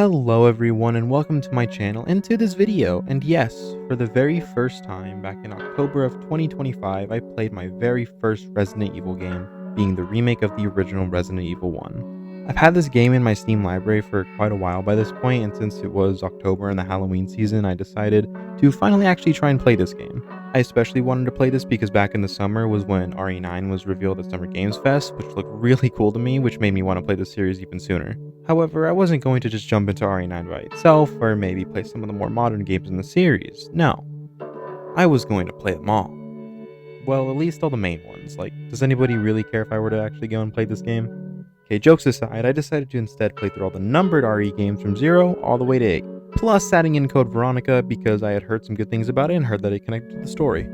Hello everyone and welcome to my channel and to this video. And yes, for the very first time back in October of 2025, I played my very first Resident Evil game, being the remake of the original Resident Evil 1. I've had this game in my Steam library for quite a while by this point, and since it was October and the Halloween season, I decided to finally actually try and play this game. I especially wanted to play this because back in the summer was when RE9 was revealed at Summer Games Fest, which looked really cool to me, which made me want to play the series even sooner. However, I wasn't going to just jump into RE9 by itself, or maybe play some of the more modern games in the series. No. I was going to play them all. Well, at least all the main ones. Like, does anybody really care if I were to actually go and play this game? Okay, jokes aside, I decided to instead play through all the numbered RE games from 0 all the way to 8. Plus adding in code Veronica because I had heard some good things about it and heard that it connected to the story.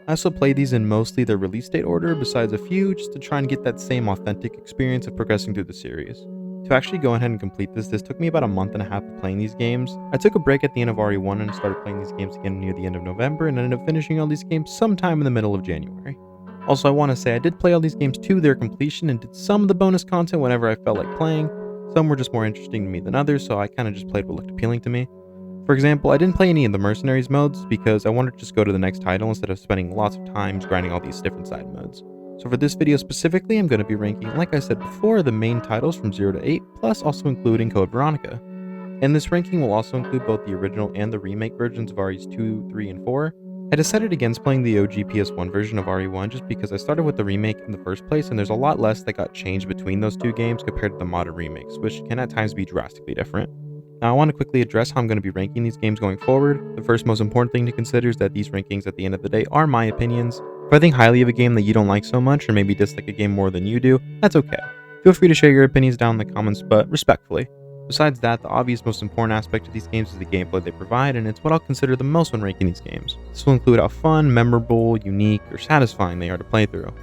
I also played these in mostly their release date order, besides a few, just to try and get that same authentic experience of progressing through the series. To actually go ahead and complete this took me about a month and a half of playing these games. I took a break at the end of RE1 and started playing these games again near the end of November, and ended up finishing all these games sometime in the middle of January. Also, I want to say I did play all these games to their completion and did some of the bonus content whenever I felt like playing. Some were just more interesting to me than others, so I kind of just played what looked appealing to me. For example, I didn't play any of the Mercenaries modes because I wanted to just go to the next title instead of spending lots of time grinding all these different side modes. So for this video specifically, I'm going to be ranking, like I said before, the main titles from 0 to 8, plus also including Code Veronica. And this ranking will also include both the original and the remake versions of REs 2, 3, and 4. I decided against playing the OG PS1 version of RE1 just because I started with the remake in the first place, and there's a lot less that got changed between those two games compared to the modern remakes, which can at times be drastically different. Now I want to quickly address how I'm going to be ranking these games going forward. The first most important thing to consider is that these rankings at the end of the day are my opinions. If I think highly of a game that you don't like so much, or maybe dislike a game more than you do, that's okay. Feel free to share your opinions down in the comments, but respectfully. Besides that, the obvious most important aspect of these games is the gameplay they provide, and it's what I'll consider the most when ranking these games. This will include how fun, memorable, unique, or satisfying they are to play through.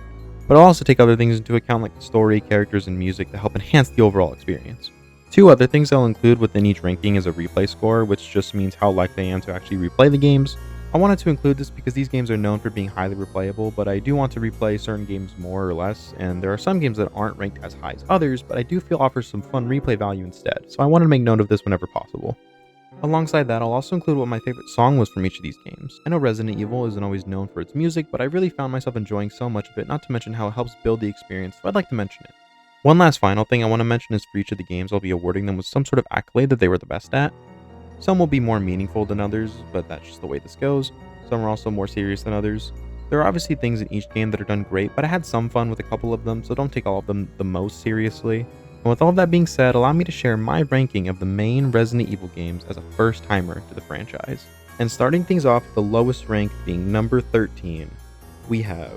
But I'll also take other things into account like the story, characters, and music that help enhance the overall experience. Two other things I'll include within each ranking is a replay score, which just means how likely I am to actually replay the games. I wanted to include this because these games are known for being highly replayable, but I do want to replay certain games more or less, and there are some games that aren't ranked as high as others, but I do feel offer some fun replay value instead, so I wanted to make note of this whenever possible. Alongside that, I'll also include what my favorite song was from each of these games. I know Resident Evil isn't always known for its music, but I really found myself enjoying so much of it, not to mention how it helps build the experience, so I'd like to mention it. One last final thing I want to mention is for each of the games I'll be awarding them with some sort of accolade that they were the best at. Some will be more meaningful than others, but that's just the way this goes. Some are also more serious than others. There are obviously things in each game that are done great, but I had some fun with a couple of them, so don't take all of them the most seriously. And with all that being said, allow me to share my ranking of the main Resident Evil games as a first timer to the franchise. And starting things off, the lowest rank being number 13, we have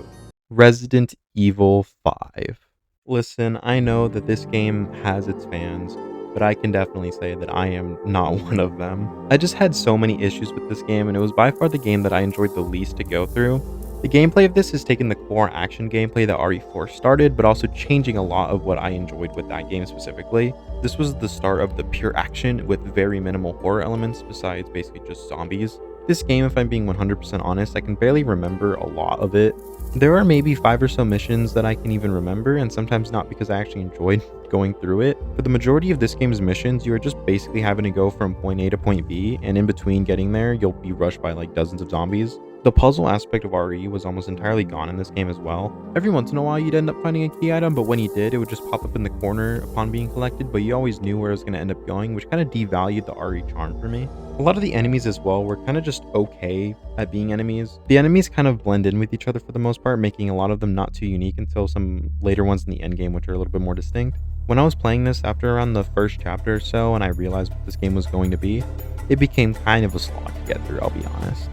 Resident Evil 5. Listen, I know that this game has its fans, but I can definitely say that I am not one of them. I just had so many issues with this game, and it was by far the game that I enjoyed the least to go through. The gameplay of this has taken the core action gameplay that RE4 started, but also changing a lot of what I enjoyed with that game specifically. This was the start of the pure action with very minimal horror elements besides basically just zombies. This game, if I'm being 100% honest, I can barely remember a lot of it. There are maybe 5 or so missions that I can even remember, and sometimes not because I actually enjoyed going through it. For the majority of this game's missions, you are just basically having to go from point A to point B, and in between getting there, you'll be rushed by like dozens of zombies. The puzzle aspect of RE was almost entirely gone in this game as well. Every once in a while you'd end up finding a key item, but when you did, it would just pop up in the corner upon being collected, but you always knew where it was going to end up going, which kind of devalued the RE charm for me. A lot of the enemies as well were kind of just okay at being enemies. The enemies kind of blend in with each other for the most part, making a lot of them not too unique until some later ones in the endgame, which are a little bit more distinct. When I was playing this, after around the first chapter or so, and I realized what this game was going to be, it became kind of a slog to get through, I'll be honest.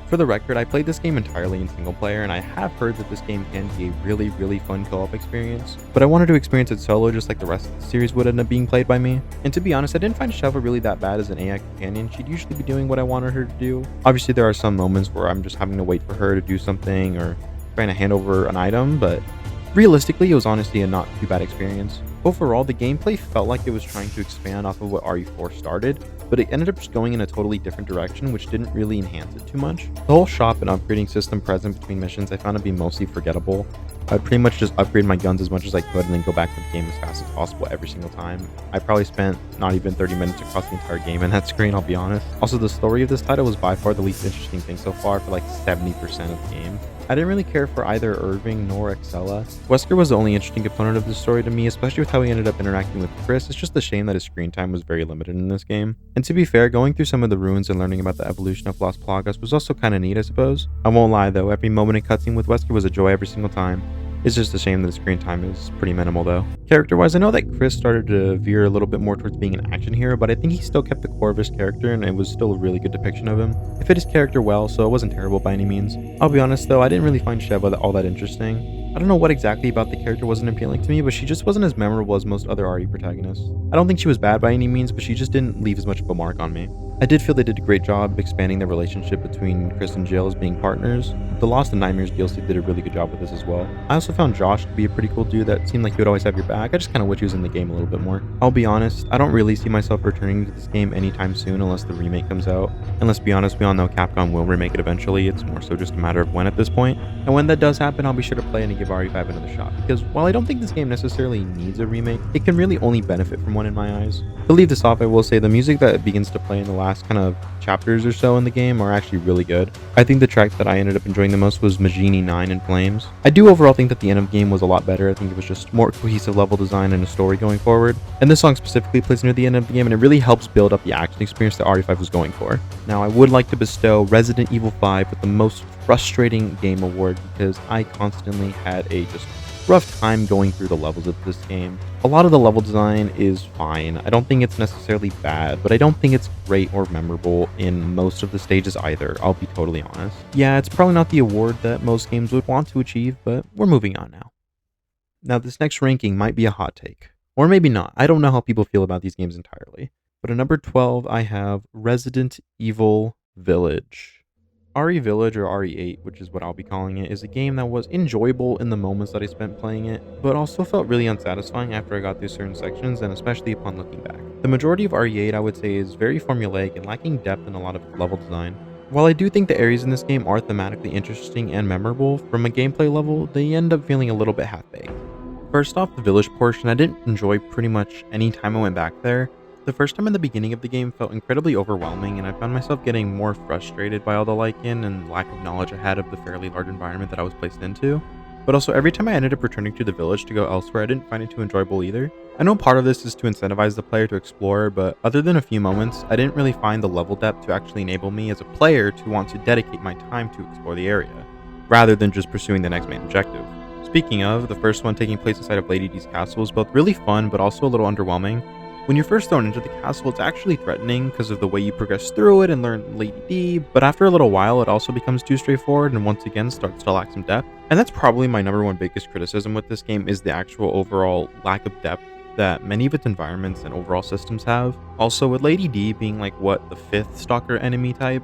For the record, I played this game entirely in single player, and I have heard that this game can be a really fun co-op experience, but I wanted to experience it solo just like the rest of the series would end up being played by me. And to be honest, I didn't find Sheva really that bad as an AI companion. She'd usually be doing what I wanted her to do. Obviously there are some moments where I'm just having to wait for her to do something or trying to hand over an item, but Realistically, it was honestly a not too bad experience. Overall, the gameplay felt like it was trying to expand off of what RE4 started, but it ended up just going in a totally different direction, which didn't really enhance it too much. The whole shop and upgrading system present between missions I found to be mostly forgettable. I'd pretty much just upgrade my guns as much as I could and then go back to the game as fast as possible every single time. I probably spent not even 30 minutes across the entire game in that screen, I'll be honest. Also, the story of this title was by far the least interesting thing so far for like 70% of the game. I didn't really care for either Irving nor Excella. Wesker was the only interesting component of the story to me, especially with how he ended up interacting with Chris. It's just a shame that his screen time was very limited in this game. And to be fair, going through some of the ruins and learning about the evolution of Las Plagas was also kinda neat, I suppose. I won't lie though, every moment in cutscene with Wesker was a joy every single time. It's just a shame that the screen time is pretty minimal though. Character-wise, I know that Chris started to veer a little bit more towards being an action hero, but I think he still kept the core of his character and it was still a really good depiction of him. It fit his character well, so it wasn't terrible by any means. I'll be honest though, I didn't really find Sheva all that interesting. I don't know what exactly about the character wasn't appealing to me, but she just wasn't as memorable as most other RE protagonists. I don't think she was bad by any means, but she just didn't leave as much of a mark on me. I did feel they did a great job expanding the relationship between Chris and Jill as being partners. The Lost and Nightmares DLC did a really good job with this as well. I also found Josh to be a pretty cool dude that seemed like he would always have your back. I just kind of wish he was in the game a little bit more. I'll be honest, I don't really see myself returning to this game anytime soon unless the remake comes out. And let's be honest, we all know Capcom will remake it eventually. It's more so just a matter of when at this point. And when that does happen, I'll be sure to play it and give RE5 another shot. Because while I don't think this game necessarily needs a remake, it can really only benefit from one in my eyes. To leave this off, I will say the music that begins to play in the last kind of chapters or so in the game are actually really good. I think the track that I ended up enjoying the most was Magini 9 in Flames. I do overall think that the end of the game was a lot better. I think it was just more cohesive level design and a story going forward. And this song specifically plays near the end of the game and it really helps build up the action experience that RE5 was going for. Now, I would like to bestow Resident Evil 5 with the most frustrating game award because I constantly had a just rough time going through the levels of this game. A lot of the level design is fine. I don't think it's necessarily bad, but I don't think it's great or memorable in most of the stages either, I'll be totally honest. Yeah, it's probably not the award that most games would want to achieve, but we're moving on now. Now, this next ranking might be a hot take, or maybe not. I don't know how people feel about these games entirely. But at number 12, I have Resident Evil Village. RE Village, or RE8, which is what I'll be calling it, is a game that was enjoyable in the moments that I spent playing it, but also felt really unsatisfying after I got through certain sections, and especially upon looking back. The majority of RE8, I would say, is very formulaic and lacking depth in a lot of level design. While I do think the areas in this game are thematically interesting and memorable, from a gameplay level, they end up feeling a little bit half-baked. First off, the village portion, I didn't enjoy pretty much any time I went back there. The first time in the beginning of the game felt incredibly overwhelming, and I found myself getting more frustrated by all the lichen and lack of knowledge I had of the fairly large environment that I was placed into. But also, every time I ended up returning to the village to go elsewhere, I didn't find it too enjoyable either. I know part of this is to incentivize the player to explore, but other than a few moments, I didn't really find the level depth to actually enable me as a player to want to dedicate my time to explore the area, rather than just pursuing the next main objective. Speaking of, the first one taking place inside of Lady D's castle was both really fun, but also a little underwhelming. When you're first thrown into the castle, it's actually threatening because of the way you progress through it and learn Lady D, but after a little while, it also becomes too straightforward and once again starts to lack some depth. And that's probably my number one biggest criticism with this game is the actual overall lack of depth that many of its environments and overall systems have. Also, with Lady D being like the 5th stalker enemy type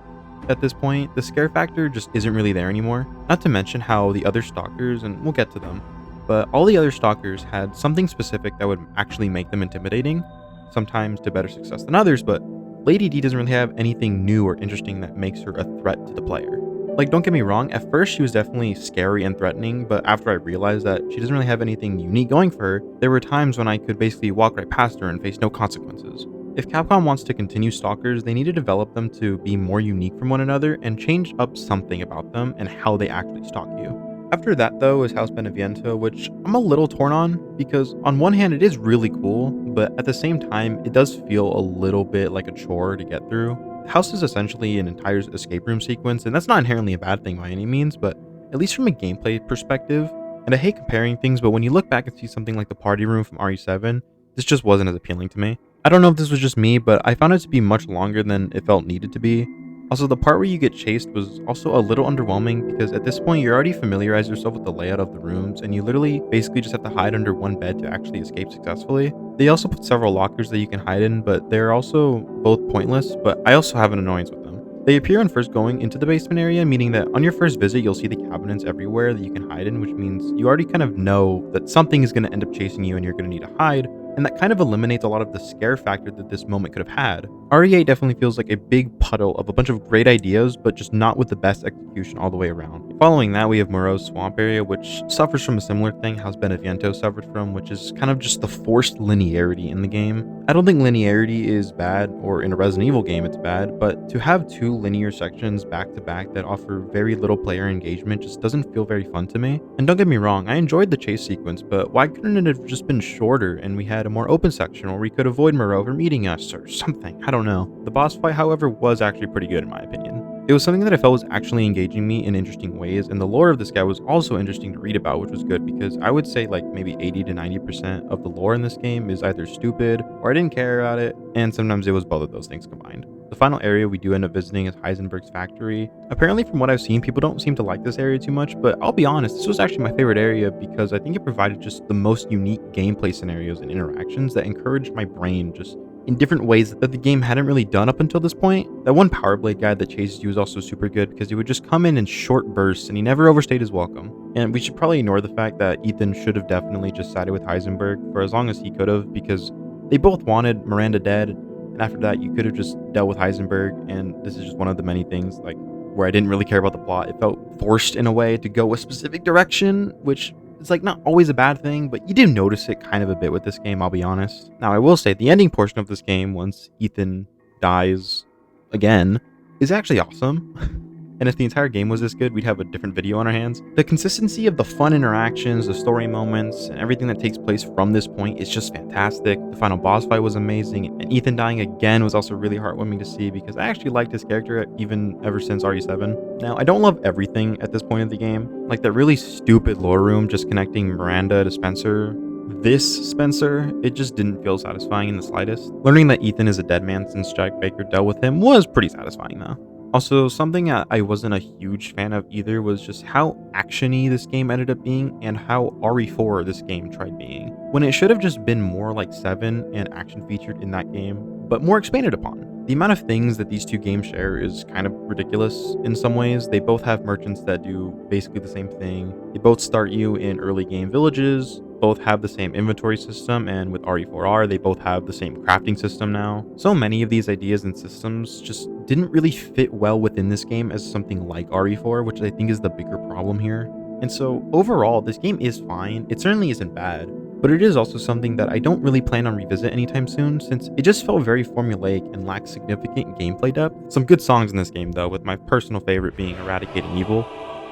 at this point, the scare factor just isn't really there anymore. Not to mention how the other stalkers, and we'll get to them, but all the other stalkers had something specific that would actually make them intimidating, sometimes to better success than others, but Lady D doesn't really have anything new or interesting that makes her a threat to the player. Like, don't get me wrong, at first she was definitely scary and threatening, but after I realized that she doesn't really have anything unique going for her, there were times when I could basically walk right past her and face no consequences. If Capcom wants to continue stalkers, they need to develop them to be more unique from one another and change up something about them and how they actually stalk you. After that, though, is House Beneviento, which I'm a little torn on, because on one hand it is really cool, but at the same time it does feel a little bit like a chore to get through. The house is essentially an entire escape room sequence, and that's not inherently a bad thing by any means, but at least from a gameplay perspective, and I hate comparing things, but when you look back and see something like the party room from RE7, this just wasn't as appealing to me. I don't know if this was just me, but I found it to be much longer than it felt needed to be. Also, the part where you get chased was also a little underwhelming because at this point, you're already familiarized yourself with the layout of the rooms and you literally basically just have to hide under one bed to actually escape successfully. They also put several lockers that you can hide in, but they're also both pointless, but I also have an annoyance with them. They appear on first going into the basement area, meaning that on your first visit, you'll see the cabinets everywhere that you can hide in, which means you already kind of know that something is going to end up chasing you and you're going to need to hide, and that kind of eliminates a lot of the scare factor that this moment could have had. RE8 definitely feels like a big puddle of a bunch of great ideas, but just not with the best execution all the way around. Following that, we have Moreau's Swamp area, which suffers from a similar thing House Beneviento suffered from, which is kind of just the forced linearity in the game. I don't think linearity is bad, or in a Resident Evil game it's bad, but to have two linear sections back to back that offer very little player engagement just doesn't feel very fun to me. And don't get me wrong, I enjoyed the chase sequence, but why couldn't it have just been shorter and we had a more open section where we could avoid Moreau from eating us or something? I don't know. The boss fight, however, was actually pretty good in my opinion. It was something that I felt was actually engaging me in interesting ways, and the lore of this guy was also interesting to read about, which was good because I would say like maybe 80 to 90% of the lore in this game is either stupid or I didn't care about it, and sometimes it was both of those things combined. The final area we do end up visiting is Heisenberg's factory. Apparently, from what I've seen, people don't seem to like this area too much, but I'll be honest, this was actually my favorite area because I think it provided just the most unique gameplay scenarios and interactions that encouraged my brain just in different ways that the game hadn't really done up until this point. That one Power Blade guy that chases you was also super good because he would just come in short bursts and he never overstayed his welcome. And we should probably ignore the fact that Ethan should have definitely just sided with Heisenberg for as long as he could have, because they both wanted Miranda dead, and after that you could have just dealt with Heisenberg, and this is just one of the many things like where I didn't really care about the plot. It felt forced in a way to go a specific direction, which it's like not always a bad thing, but you do notice it kind of a bit with this game, I'll be honest. Now, I will say the ending portion of this game, once Ethan dies again, is actually awesome. And if the entire game was this good, we'd have a different video on our hands. The consistency of the fun interactions, the story moments, and everything that takes place from this point is just fantastic. The final boss fight was amazing, and Ethan dying again was also really heartwarming to see because I actually liked his character even ever since RE7. Now, I don't love everything at this point of the game. Like that really stupid lore room just connecting Miranda to Spencer. This Spencer, it just didn't feel satisfying in the slightest. Learning that Ethan is a dead man since Jack Baker dealt with him was pretty satisfying though. Also, something I wasn't a huge fan of either was just how actiony this game ended up being and how RE4 this game tried being, when it should have just been more like 7 and action featured in that game, but more expanded upon. The amount of things that these two games share is kind of ridiculous in some ways. They both have merchants that do basically the same thing. They both start you in early game villages, both have the same inventory system, and with RE4R, they both have the same crafting system now. So many of these ideas and systems just didn't really fit well within this game as something like RE4, which I think is the bigger problem here. And so overall, this game is fine. It certainly isn't bad, but it is also something that I don't really plan on revisit anytime soon, since it just felt very formulaic and lacked significant gameplay depth. Some good songs in this game though, with my personal favorite being Eradicating Evil.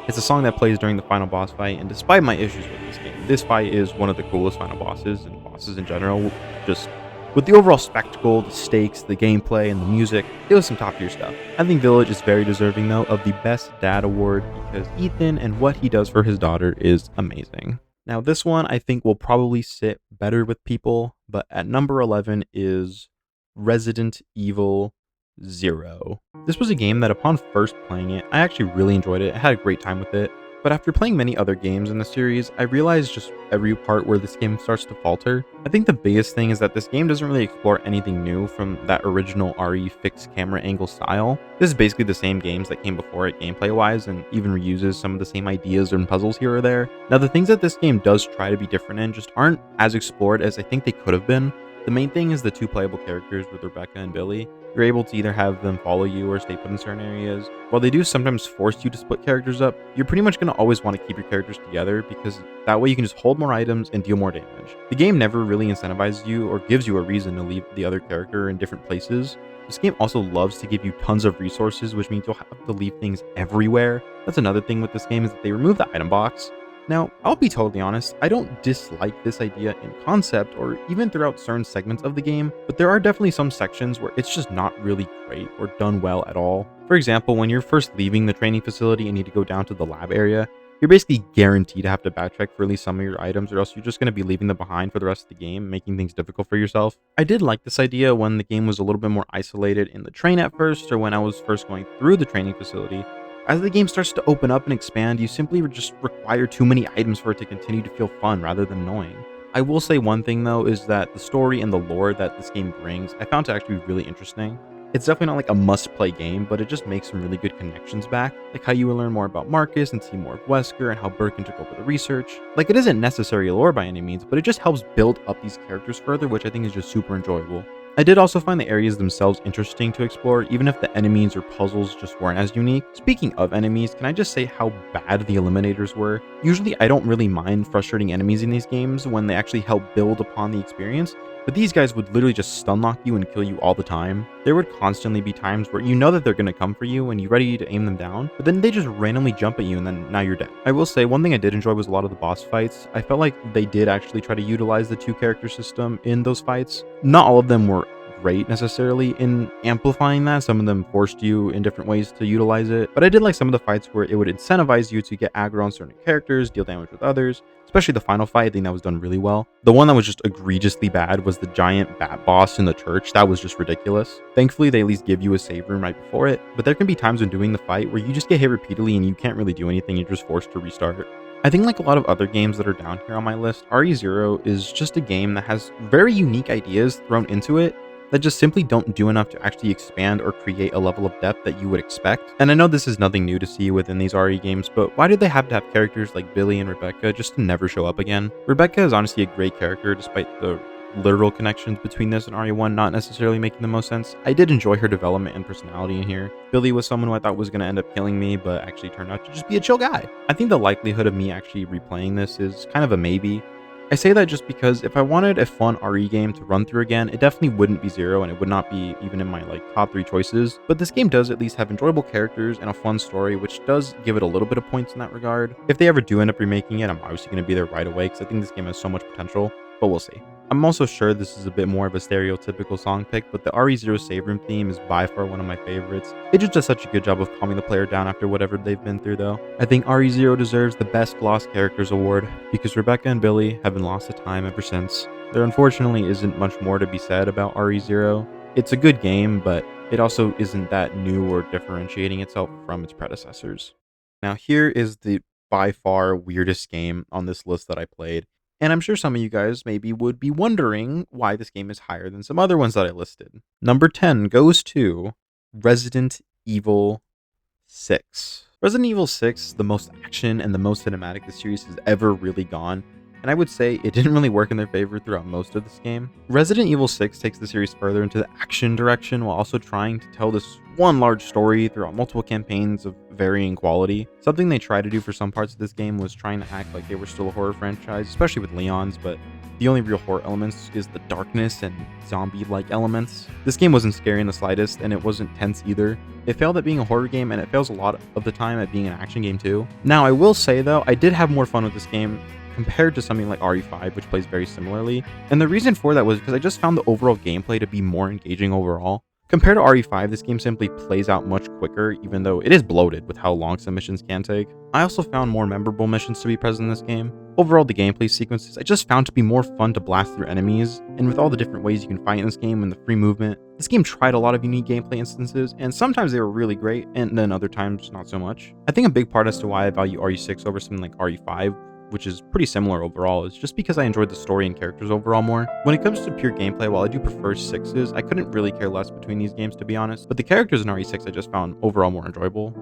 It's a song that plays during the final boss fight, and despite my issues with this game, this fight is one of the coolest final bosses, and bosses in general. Just with the overall spectacle, the stakes, the gameplay, and the music, it was some top tier stuff. I think Village is very deserving though of the Best Dad Award because Ethan and what he does for his daughter is amazing. Now this one I think will probably sit better with people, but at number 11 is Resident Evil 0. This was a game that upon first playing it, I actually really enjoyed it. I had a great time with it. But after playing many other games in the series, I realized just every part where this game starts to falter. I think the biggest thing is that this game doesn't really explore anything new from that original RE fixed camera angle style. This is basically the same games that came before it gameplay wise, and even reuses some of the same ideas and puzzles here or there. Now the things that this game does try to be different in just aren't as explored as I think they could have been. The main thing is the two playable characters with Rebecca and Billy. You're able to either have them follow you or stay put in certain areas. While they do sometimes force you to split characters up, you're pretty much going to always want to keep your characters together because that way you can just hold more items and deal more damage. The game never really incentivizes you or gives you a reason to leave the other character in different places. This game also loves to give you tons of resources, which means you'll have to leave things everywhere. That's another thing with this game is that they remove the item box. Now, I'll be totally honest, I don't dislike this idea in concept or even throughout certain segments of the game, but there are definitely some sections where it's just not really great or done well at all. For example, when you're first leaving the training facility and need to go down to the lab area, you're basically guaranteed to have to backtrack for at least some of your items, or else you're just going to be leaving them behind for the rest of the game, making things difficult for yourself. I did like this idea when the game was a little bit more isolated in the train at first, or when I was first going through the training facility. As the game starts to open up and expand, you simply just require too many items for it to continue to feel fun rather than annoying. I will say one thing though is that the story and the lore that this game brings, I found to actually be really interesting. It's definitely not like a must-play game, but it just makes some really good connections back, like how you will learn more about Marcus and see more of Wesker and how Birkin took over the research. Like, it isn't necessary lore by any means, but it just helps build up these characters further, which I think is just super enjoyable. I did also find the areas themselves interesting to explore, even if the enemies or puzzles just weren't as unique. Speaking of enemies, can I just say how bad the eliminators were? Usually I don't really mind frustrating enemies in these games when they actually help build upon the experience, but these guys would literally just stun lock you and kill you all the time. There would constantly be times where you know that they're going to come for you and you're ready to aim them down, but then they just randomly jump at you and then now you're dead. I will say one thing I did enjoy was a lot of the boss fights. I felt like they did actually try to utilize the two character system in those fights. Not all of them were great necessarily in amplifying that. Some of them forced you in different ways to utilize it, but I did like some of the fights where it would incentivize you to get aggro on certain characters, deal damage with others. Especially the final fight, I think that was done really well. The one that was just egregiously bad was the giant bat boss in the church. That was just ridiculous. Thankfully, they at least give you a save room right before it, but there can be times when doing the fight where you just get hit repeatedly and you can't really do anything, you're just forced to restart. I think like a lot of other games that are down here on my list, RE0 is just a game that has very unique ideas thrown into it that just simply don't do enough to actually expand or create a level of depth that you would expect. And I know this is nothing new to see within these RE games, but why did they have to have characters like Billy and Rebecca just to never show up again? Rebecca is honestly a great character despite the literal connections between this and RE1 not necessarily making the most sense. I did enjoy her development and personality in here. Billy was someone who I thought was going to end up killing me, but actually turned out to just be a chill guy. I think the likelihood of me actually replaying this is kind of a maybe. I say that just because if I wanted a fun RE game to run through again, it definitely wouldn't be 0 and it would not be even in my top 3 choices, but this game does at least have enjoyable characters and a fun story, which does give it a little bit of points in that regard. If they ever do end up remaking it, I'm obviously going to be there right away because I think this game has so much potential, but we'll see. I'm also sure this is a bit more of a stereotypical song pick, but the RE0 save room theme is by far one of my favorites. It just does such a good job of calming the player down after whatever they've been through though. I think RE0 deserves the Best Lost Characters award because Rebecca and Billy have been lost to time ever since. There unfortunately isn't much more to be said about RE0. It's a good game, but it also isn't that new or differentiating itself from its predecessors. Now here is the by far weirdest game on this list that I played. And I'm sure some of you guys maybe would be wondering why this game is higher than some other ones that I listed. Number 10 goes to Resident Evil 6. Resident Evil 6, the most action and the most cinematic the series has ever really gone, and I would say it didn't really work in their favor throughout most of this game. Resident Evil 6 takes the series further into the action direction while also trying to tell this one large story throughout multiple campaigns of varying quality. Something they tried to do for some parts of this game was trying to act like they were still a horror franchise, especially with Leon's, but the only real horror elements is the darkness and zombie-like elements. This game wasn't scary in the slightest, and it wasn't tense either. It failed at being a horror game, and it fails a lot of the time at being an action game too. Now, I will say though, I did have more fun with this game compared to something like RE5, which plays very similarly. And the reason for that was because I just found the overall gameplay to be more engaging overall. Compared to RE5, this game simply plays out much quicker, even though it is bloated with how long some missions can take. I also found more memorable missions to be present in this game. Overall, the gameplay sequences I just found to be more fun to blast through enemies, and with all the different ways you can fight in this game and the free movement, this game tried a lot of unique gameplay instances, and sometimes they were really great, and then other times not so much. I think a big part as to why I value RE6 over something like RE5, which is pretty similar overall, is just because I enjoyed the story and characters overall more. When it comes to pure gameplay, while I do prefer 6's, I couldn't really care less between these games to be honest, but the characters in RE6 I just found overall more enjoyable.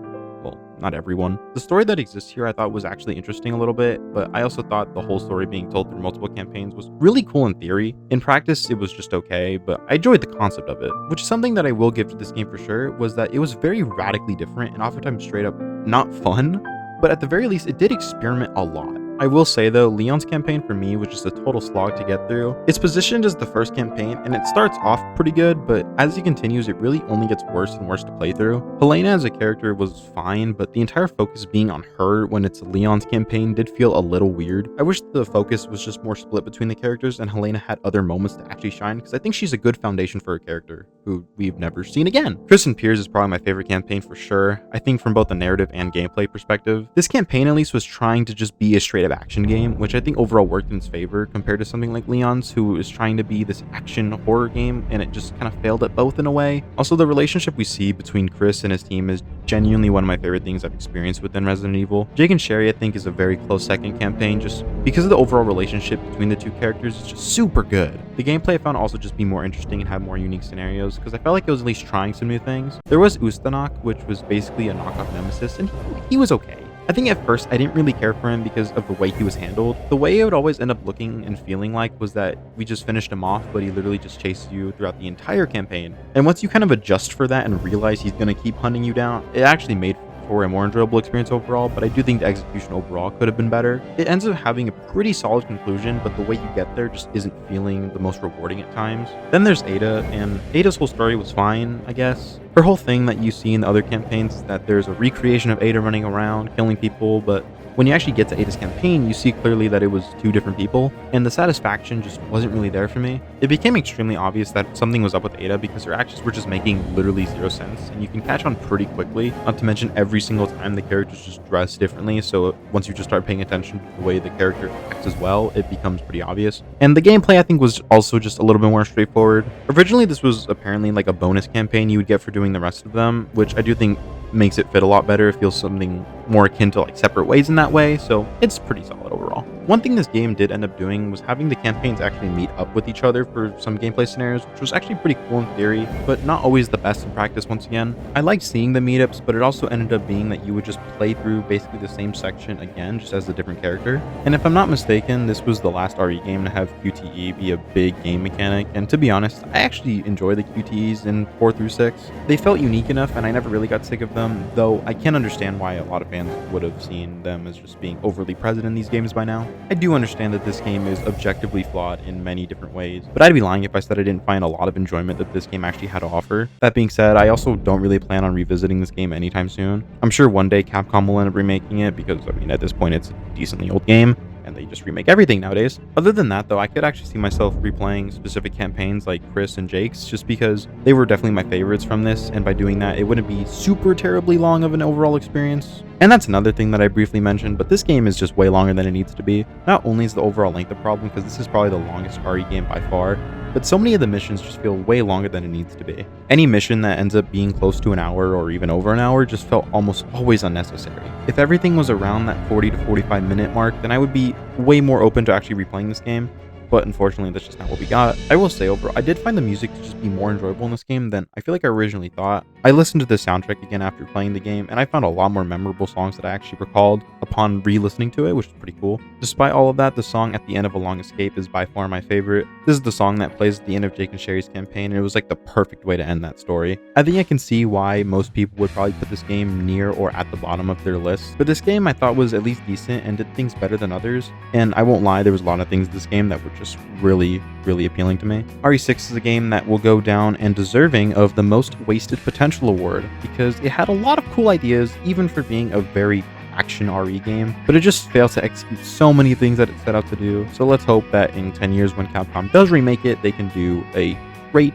Well, not everyone. The story that exists here I thought was actually interesting a little bit, but I also thought the whole story being told through multiple campaigns was really cool in theory. In practice, it was just okay, but I enjoyed the concept of it, which is something that I will give to this game for sure, was that it was very radically different and oftentimes straight up not fun, but at the very least, it did experiment a lot. I will say though, Leon's campaign for me was just a total slog to get through. It's positioned as the first campaign and it starts off pretty good, but as it continues, it really only gets worse and worse to play through. Helena as a character was fine, but the entire focus being on her when it's Leon's campaign did feel a little weird. I wish the focus was just more split between the characters and Helena had other moments to actually shine, because I think she's a good foundation for a character who we've never seen again. Kristen Pierce is probably my favorite campaign for sure. I think from both the narrative and gameplay perspective, this campaign at least was trying to just be a straight up narrative action game, which I think overall worked in its favor compared to something like Leon's, who is trying to be this action horror game, and it just kind of failed at both in a way. Also, the relationship we see between Chris and his team is genuinely one of my favorite things I've experienced within Resident Evil. Jake and Sherry, I think, is a very close second campaign, just because of the overall relationship between the two characters is just super good. The gameplay I found also just be more interesting and have more unique scenarios, because I felt like it was at least trying some new things. There was Ustanok, which was basically a knockoff Nemesis, and he was okay. I think at first I didn't really care for him because of the way he was handled. The way it would always end up looking and feeling like was that we just finished him off, but he literally just chased you throughout the entire campaign. And once you kind of adjust for that and realize he's going to keep hunting you down, it actually made for a more enjoyable experience overall, but I do think the execution overall could have been better. It ends up having a pretty solid conclusion, but the way you get there just isn't feeling the most rewarding at times. Then there's Ada, and Ada's whole story was fine, I guess. Her whole thing that you see in the other campaigns is that there's a recreation of Ada running around, killing people, but when you actually get to Ada's campaign, you see clearly that it was two different people, and the satisfaction just wasn't really there for me. It became extremely obvious that something was up with Ada because her actions were just making literally zero sense, and you can catch on pretty quickly, not to mention every single time the characters just dress differently, so once you just start paying attention to the way the character acts as well, it becomes pretty obvious. And the gameplay, I think, was also just a little bit more straightforward. Originally, this was apparently like a bonus campaign you would get for doing the rest of them, which I do think makes it fit a lot better. It feels something more akin to like separate ways in that way, so it's pretty solid overall. One thing this game did end up doing was having the campaigns actually meet up with each other for some gameplay scenarios, which was actually pretty cool in theory, but not always the best in practice once again. I liked seeing the meetups, but it also ended up being that you would just play through basically the same section again, just as a different character. And if I'm not mistaken, this was the last RE game to have QTE be a big game mechanic, and to be honest, I actually enjoy the QTEs in 4 through 6. They felt unique enough, and I never really got sick of them, though I can understand why a lot of fans would have seen them as just being overly present in these games by now. I do understand that this game is objectively flawed in many different ways, but I'd be lying if I said I didn't find a lot of enjoyment that this game actually had to offer. That being said, I also don't really plan on revisiting this game anytime soon. I'm sure one day Capcom will end up remaking it because, I mean, at this point it's a decently old game, and they just remake everything nowadays. Other than that, though, I could actually see myself replaying specific campaigns like Chris and Jake's, just because they were definitely my favorites from this, and by doing that, it wouldn't be super terribly long of an overall experience. And that's another thing that I briefly mentioned, but this game is just way longer than it needs to be. Not only is the overall length a problem, because this is probably the longest RE game by far, but so many of the missions just feel way longer than it needs to be. Any mission that ends up being close to an hour or even over an hour just felt almost always unnecessary. If everything was around that 40 to 45 minute mark, then I would be way more open to actually replaying this game. But unfortunately, that's just not what we got. I will say overall, I did find the music to just be more enjoyable in this game than I feel like I originally thought. I listened to the soundtrack again after playing the game, and I found a lot more memorable songs that I actually recalled upon re-listening to it, which is pretty cool. Despite all of that, the song at the end of A Long Escape is by far my favorite. This is the song that plays at the end of Jake and Sherry's campaign, and it was like the perfect way to end that story. I think I can see why most people would probably put this game near or at the bottom of their list, but this game I thought was at least decent and did things better than others, and I won't lie, there was a lot of things in this game that were just really appealing to me. RE6 is a game that will go down and deserving of the Most Wasted Potential award because it had a lot of cool ideas even for being a very action RE game, but it just failed to execute so many things that it set out to do. So let's hope that in 10 years when Capcom does remake it, they can do a great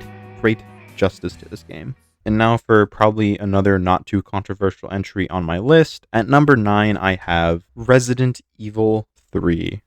justice to this game. And now for probably another not too controversial entry on my list. At number 9, I have Resident Evil 3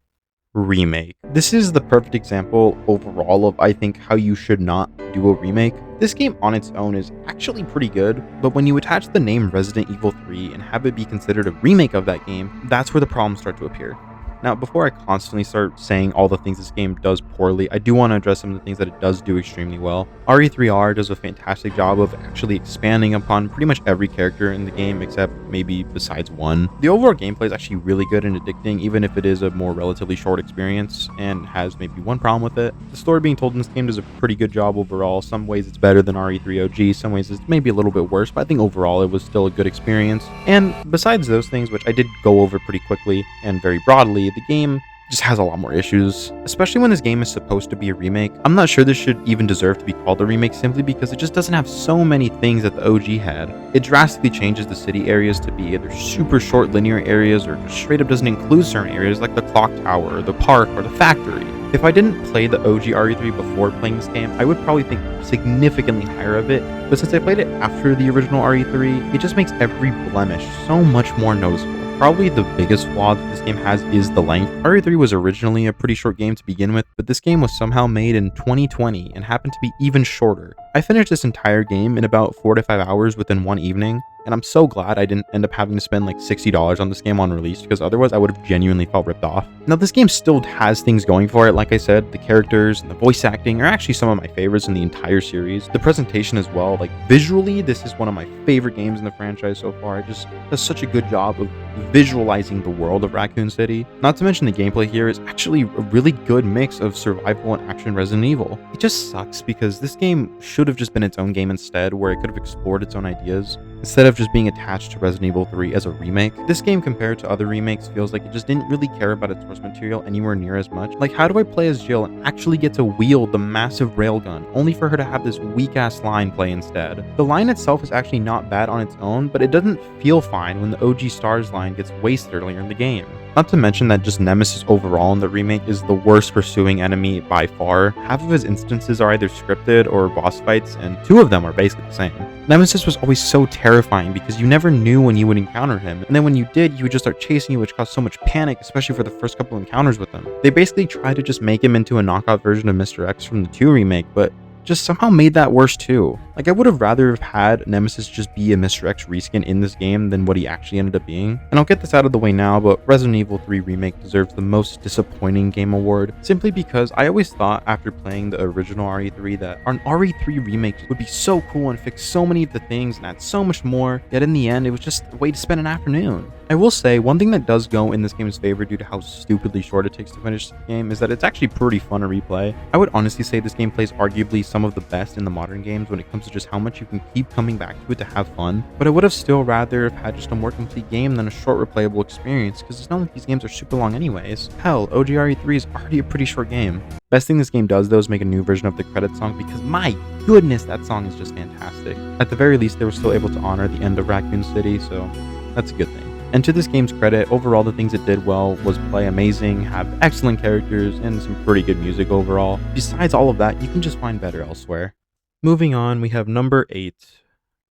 Remake. This is the perfect example overall of, I think, how you should not do a remake. This game on its own is actually pretty good, but when you attach the name Resident Evil 3 and have it be considered a remake of that game, that's where the problems start to appear. Now, before I constantly start saying all the things this game does poorly, I do want to address some of the things that it does do extremely well. RE3R does a fantastic job of actually expanding upon pretty much every character in the game, except maybe besides one. The overall gameplay is actually really good and addicting, even if it is a more relatively short experience and has maybe one problem with it. The story being told in this game does a pretty good job overall. Some ways it's better than RE3 OG, some ways it's maybe a little bit worse, but I think overall it was still a good experience. And besides those things, which I did go over pretty quickly and very broadly, the game just has a lot more issues, especially when this game is supposed to be a remake. I'm not sure this should even deserve to be called a remake simply because it just doesn't have so many things that the OG had. It drastically changes the city areas to be either super short linear areas or just straight up doesn't include certain areas like the clock tower, or the park, or the factory. If I didn't play the OG RE3 before playing this game, I would probably think significantly higher of it, but since I played it after the original RE3, it just makes every blemish so much more noticeable. Probably the biggest flaw that this game has is the length. RE3 was originally a pretty short game to begin with, but this game was somehow made in 2020 and happened to be even shorter. I finished this entire game in about 4 to 5 hours within one evening, and I'm so glad I didn't end up having to spend like $60 on this game on release, because otherwise I would have genuinely felt ripped off. Now, this game still has things going for it. Like I said, the characters and the voice acting are actually some of my favorites in the entire series. The presentation as well, like visually, this is one of my favorite games in the franchise so far. It just does such a good job of visualizing the world of Raccoon City. Not to mention the gameplay here is actually a really good mix of survival and action Resident Evil. It just sucks because this game should have just been its own game instead, where it could have explored its own ideas, instead of just being attached to Resident Evil 3 as a remake. This game, compared to other remakes, feels like it just didn't really care about its source material anywhere near as much. Like, how do I play as Jill and actually get to wield the massive railgun, only for her to have this weak-ass line play instead? The line itself is actually not bad on its own, but it doesn't feel fine when the OG Stars line gets wasted earlier in the game. Not to mention that just Nemesis overall in the remake is the worst pursuing enemy by far. Half of his instances are either scripted or boss fights, and 2 of them are basically the same. Nemesis was always so terrifying because you never knew when you would encounter him, and then when you did, he would just start chasing you, which caused so much panic, especially for the first couple encounters with him. They basically tried to just make him into a knockout version of Mr. X from the 2 remake, but just somehow made that worse too. Like, I would have rather have had Nemesis just be a Mr. X reskin in this game than what he actually ended up being. And I'll get this out of the way now, but Resident Evil 3 Remake deserves the most disappointing game award, simply because I always thought after playing the original RE3 that an RE3 remake would be so cool and fix so many of the things and add so much more, yet in the end it was just a way to spend an afternoon. I will say, one thing that does go in this game's favor due to how stupidly short it takes to finish the game is that it's actually pretty fun to replay. I would honestly say this game plays arguably some of the best in the modern games when it comes to just how much you can keep coming back to it to have fun, but I would have still rather have had just a more complete game than a short replayable experience, because it's not like these games are super long anyways. Hell, OG RE3 is already a pretty short game. Best thing this game does though is make a new version of the credit song, because my goodness, that song is just fantastic. At the very least, they were still able to honor the end of Raccoon City, so that's a good thing. And to this game's credit, overall the things it did well was play amazing, have excellent characters, and some pretty good music overall. Besides all of that, you can just find better elsewhere. Moving on, we have number 8,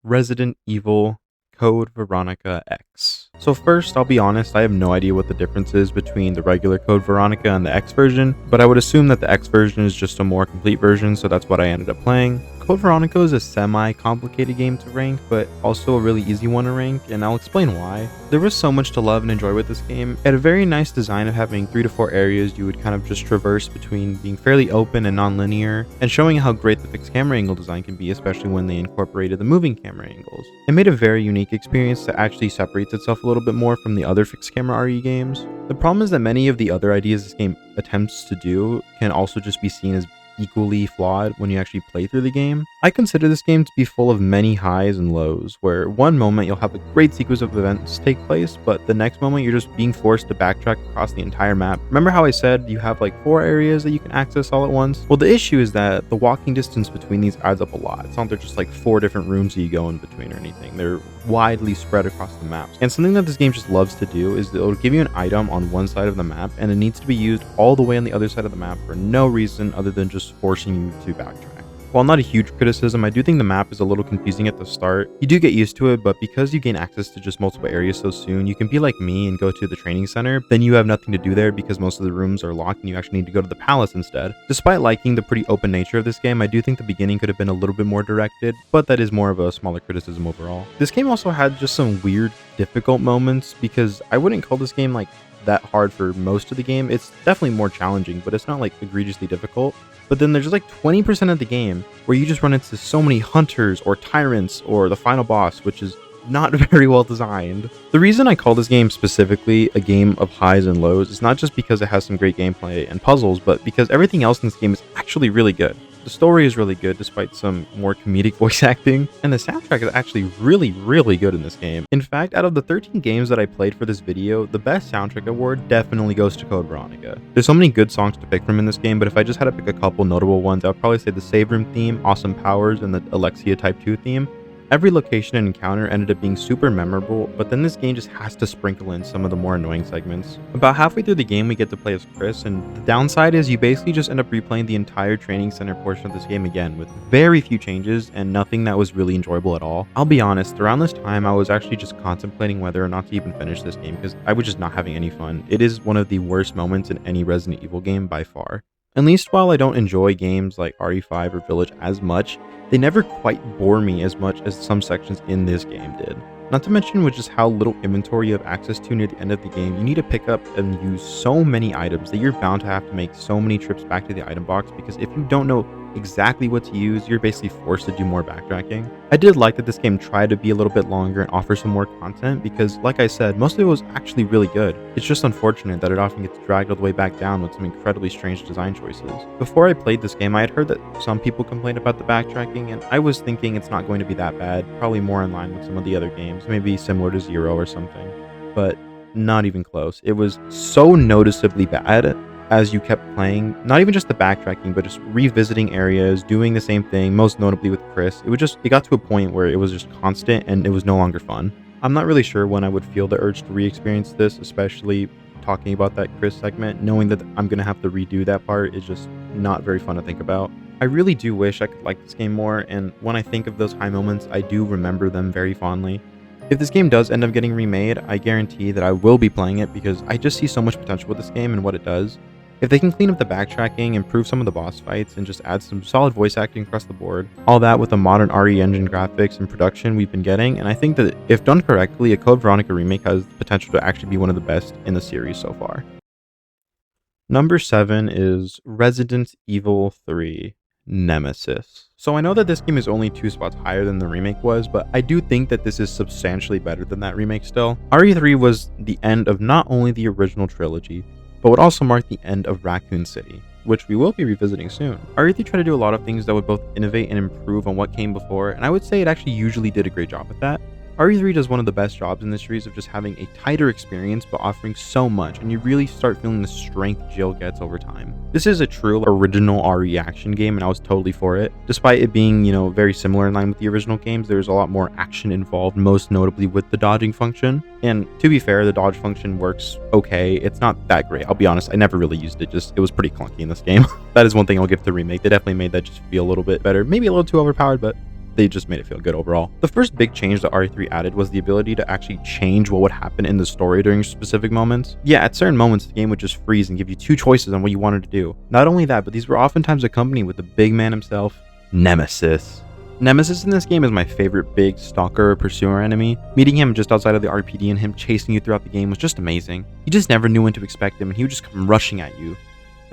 Resident Evil Code Veronica X. So first, I'll be honest, I have no idea what the difference is between the regular Code Veronica and the X version, but I would assume that the X version is just a more complete version, so that's what I ended up playing. Code Veronica is a semi-complicated game to rank, but also a really easy one to rank, and I'll explain why. There was so much to love and enjoy with this game. It had a very nice design of having 3 to 4 areas you would kind of just traverse between, being fairly open and non-linear, and showing how great the fixed camera angle design can be, especially when they incorporated the moving camera angles. It made a very unique experience that actually separates itself a little bit more from the other fixed camera RE games. The problem is that many of the other ideas this game attempts to do can also just be seen as equally flawed when you actually play through the game. I consider this game to be full of many highs and lows, where one moment you'll have a great sequence of events take place, but the next moment you're just being forced to backtrack across the entire map. Remember how I said you have like 4 areas that you can access all at once? Well, the issue is that the walking distance between these adds up a lot. It's not they're just like 4 different rooms that you go in between or anything. They're widely spread across the map. And something that this game just loves to do is that it'll give you an item on one side of the map, and it needs to be used all the way on the other side of the map for no reason other than just forcing you to backtrack. While not a huge criticism, I do think the map is a little confusing at the start. You do get used to it, but because you gain access to just multiple areas so soon, you can be like me and go to the training center, then you have nothing to do there because most of the rooms are locked and you actually need to go to the palace instead. Despite liking the pretty open nature of this game, I do think the beginning could have been a little bit more directed, but that is more of a smaller criticism overall. This game also had just some weird, difficult moments, because I wouldn't call this game like that hard for most of the game. It's definitely more challenging, but it's not like egregiously difficult. But then there's like 20% of the game where you just run into so many hunters or tyrants or the final boss, which is not very well designed. The reason I call this game specifically a game of highs and lows is not just because it has some great gameplay and puzzles, but because everything else in this game is actually really good. The story is really good despite some more comedic voice acting, and the soundtrack is actually really good in this game. In fact, out of the 13 games that I played for this video, the best soundtrack award definitely goes to Code Veronica. There's so many good songs to pick from in this game, but if I just had to pick a couple notable ones, I would probably say the Save Room theme, Awesome Powers, and the Alexia Type 2 theme. Every location and encounter ended up being super memorable, but then this game just has to sprinkle in some of the more annoying segments. About halfway through the game, we get to play as Chris, and the downside is you basically just end up replaying the entire training center portion of this game again, with very few changes and nothing that was really enjoyable at all. I'll be honest, around this time I was actually just contemplating whether or not to even finish this game because I was just not having any fun. It is one of the worst moments in any Resident Evil game by far. At least while I don't enjoy games like RE5 or Village as much, they never quite bore me as much as some sections in this game did. Not to mention with just how little inventory you have access to near the end of the game, you need to pick up and use so many items that you're bound to have to make so many trips back to the item box, because if you don't know exactly what to use, you're basically forced to do more backtracking. I did like that this game tried to be a little bit longer and offer some more content because, like I said, most of it was actually really good. It's just unfortunate that it often gets dragged all the way back down with some incredibly strange design choices. Before I played this game, I had heard that some people complained about the backtracking, and I was thinking it's not going to be that bad, probably more in line with some of the other games, maybe similar to Zero or something, but not even close. It was so noticeably bad as you kept playing, not even just the backtracking, but just revisiting areas, doing the same thing, most notably with Chris. It got to a point where it was just constant and it was no longer fun. I'm not really sure when I would feel the urge to re-experience this, especially talking about that Chris segment. Knowing that I'm going to have to redo that part is just not very fun to think about. I really do wish I could like this game more, and when I think of those high moments, I do remember them very fondly. If this game does end up getting remade, I guarantee that I will be playing it because I just see so much potential with this game and what it does. If they can clean up the backtracking, improve some of the boss fights, and just add some solid voice acting across the board, all that with the modern RE engine graphics and production we've been getting, and I think that if done correctly, a Code Veronica remake has the potential to actually be one of the best in the series so far. Number 7 is Resident Evil 3 Nemesis. So I know that this game is only 2 spots higher than the remake was, but I do think that this is substantially better than that remake still. RE3 was the end of not only the original trilogy, but would also mark the end of Raccoon City, which we will be revisiting soon. RE3 tried to do a lot of things that would both innovate and improve on what came before, and I would say it actually usually did a great job with that. RE3 does one of the best jobs in this series of just having a tighter experience but offering so much, and you really start feeling the strength Jill gets over time. This is a true original RE action game, and I was totally for it. Despite it being, very similar in line with the original games, there's a lot more action involved, most notably with the dodging function. And to be fair, the dodge function works okay. It's not that great. I'll be honest, I never really used it. It was pretty clunky in this game. That is one thing I'll give to Remake. They definitely made that just feel a little bit better. Maybe a little too overpowered, but they just made it feel good overall. The first big change that RE3 added was the ability to actually change what would happen in the story during specific moments. Yeah, at certain moments, the game would just freeze and give you 2 choices on what you wanted to do. Not only that, but these were oftentimes accompanied with the big man himself, Nemesis. Nemesis in this game is my favorite big stalker or pursuer enemy. Meeting him just outside of the RPD and him chasing you throughout the game was just amazing. You just never knew when to expect him, and he would just come rushing at you.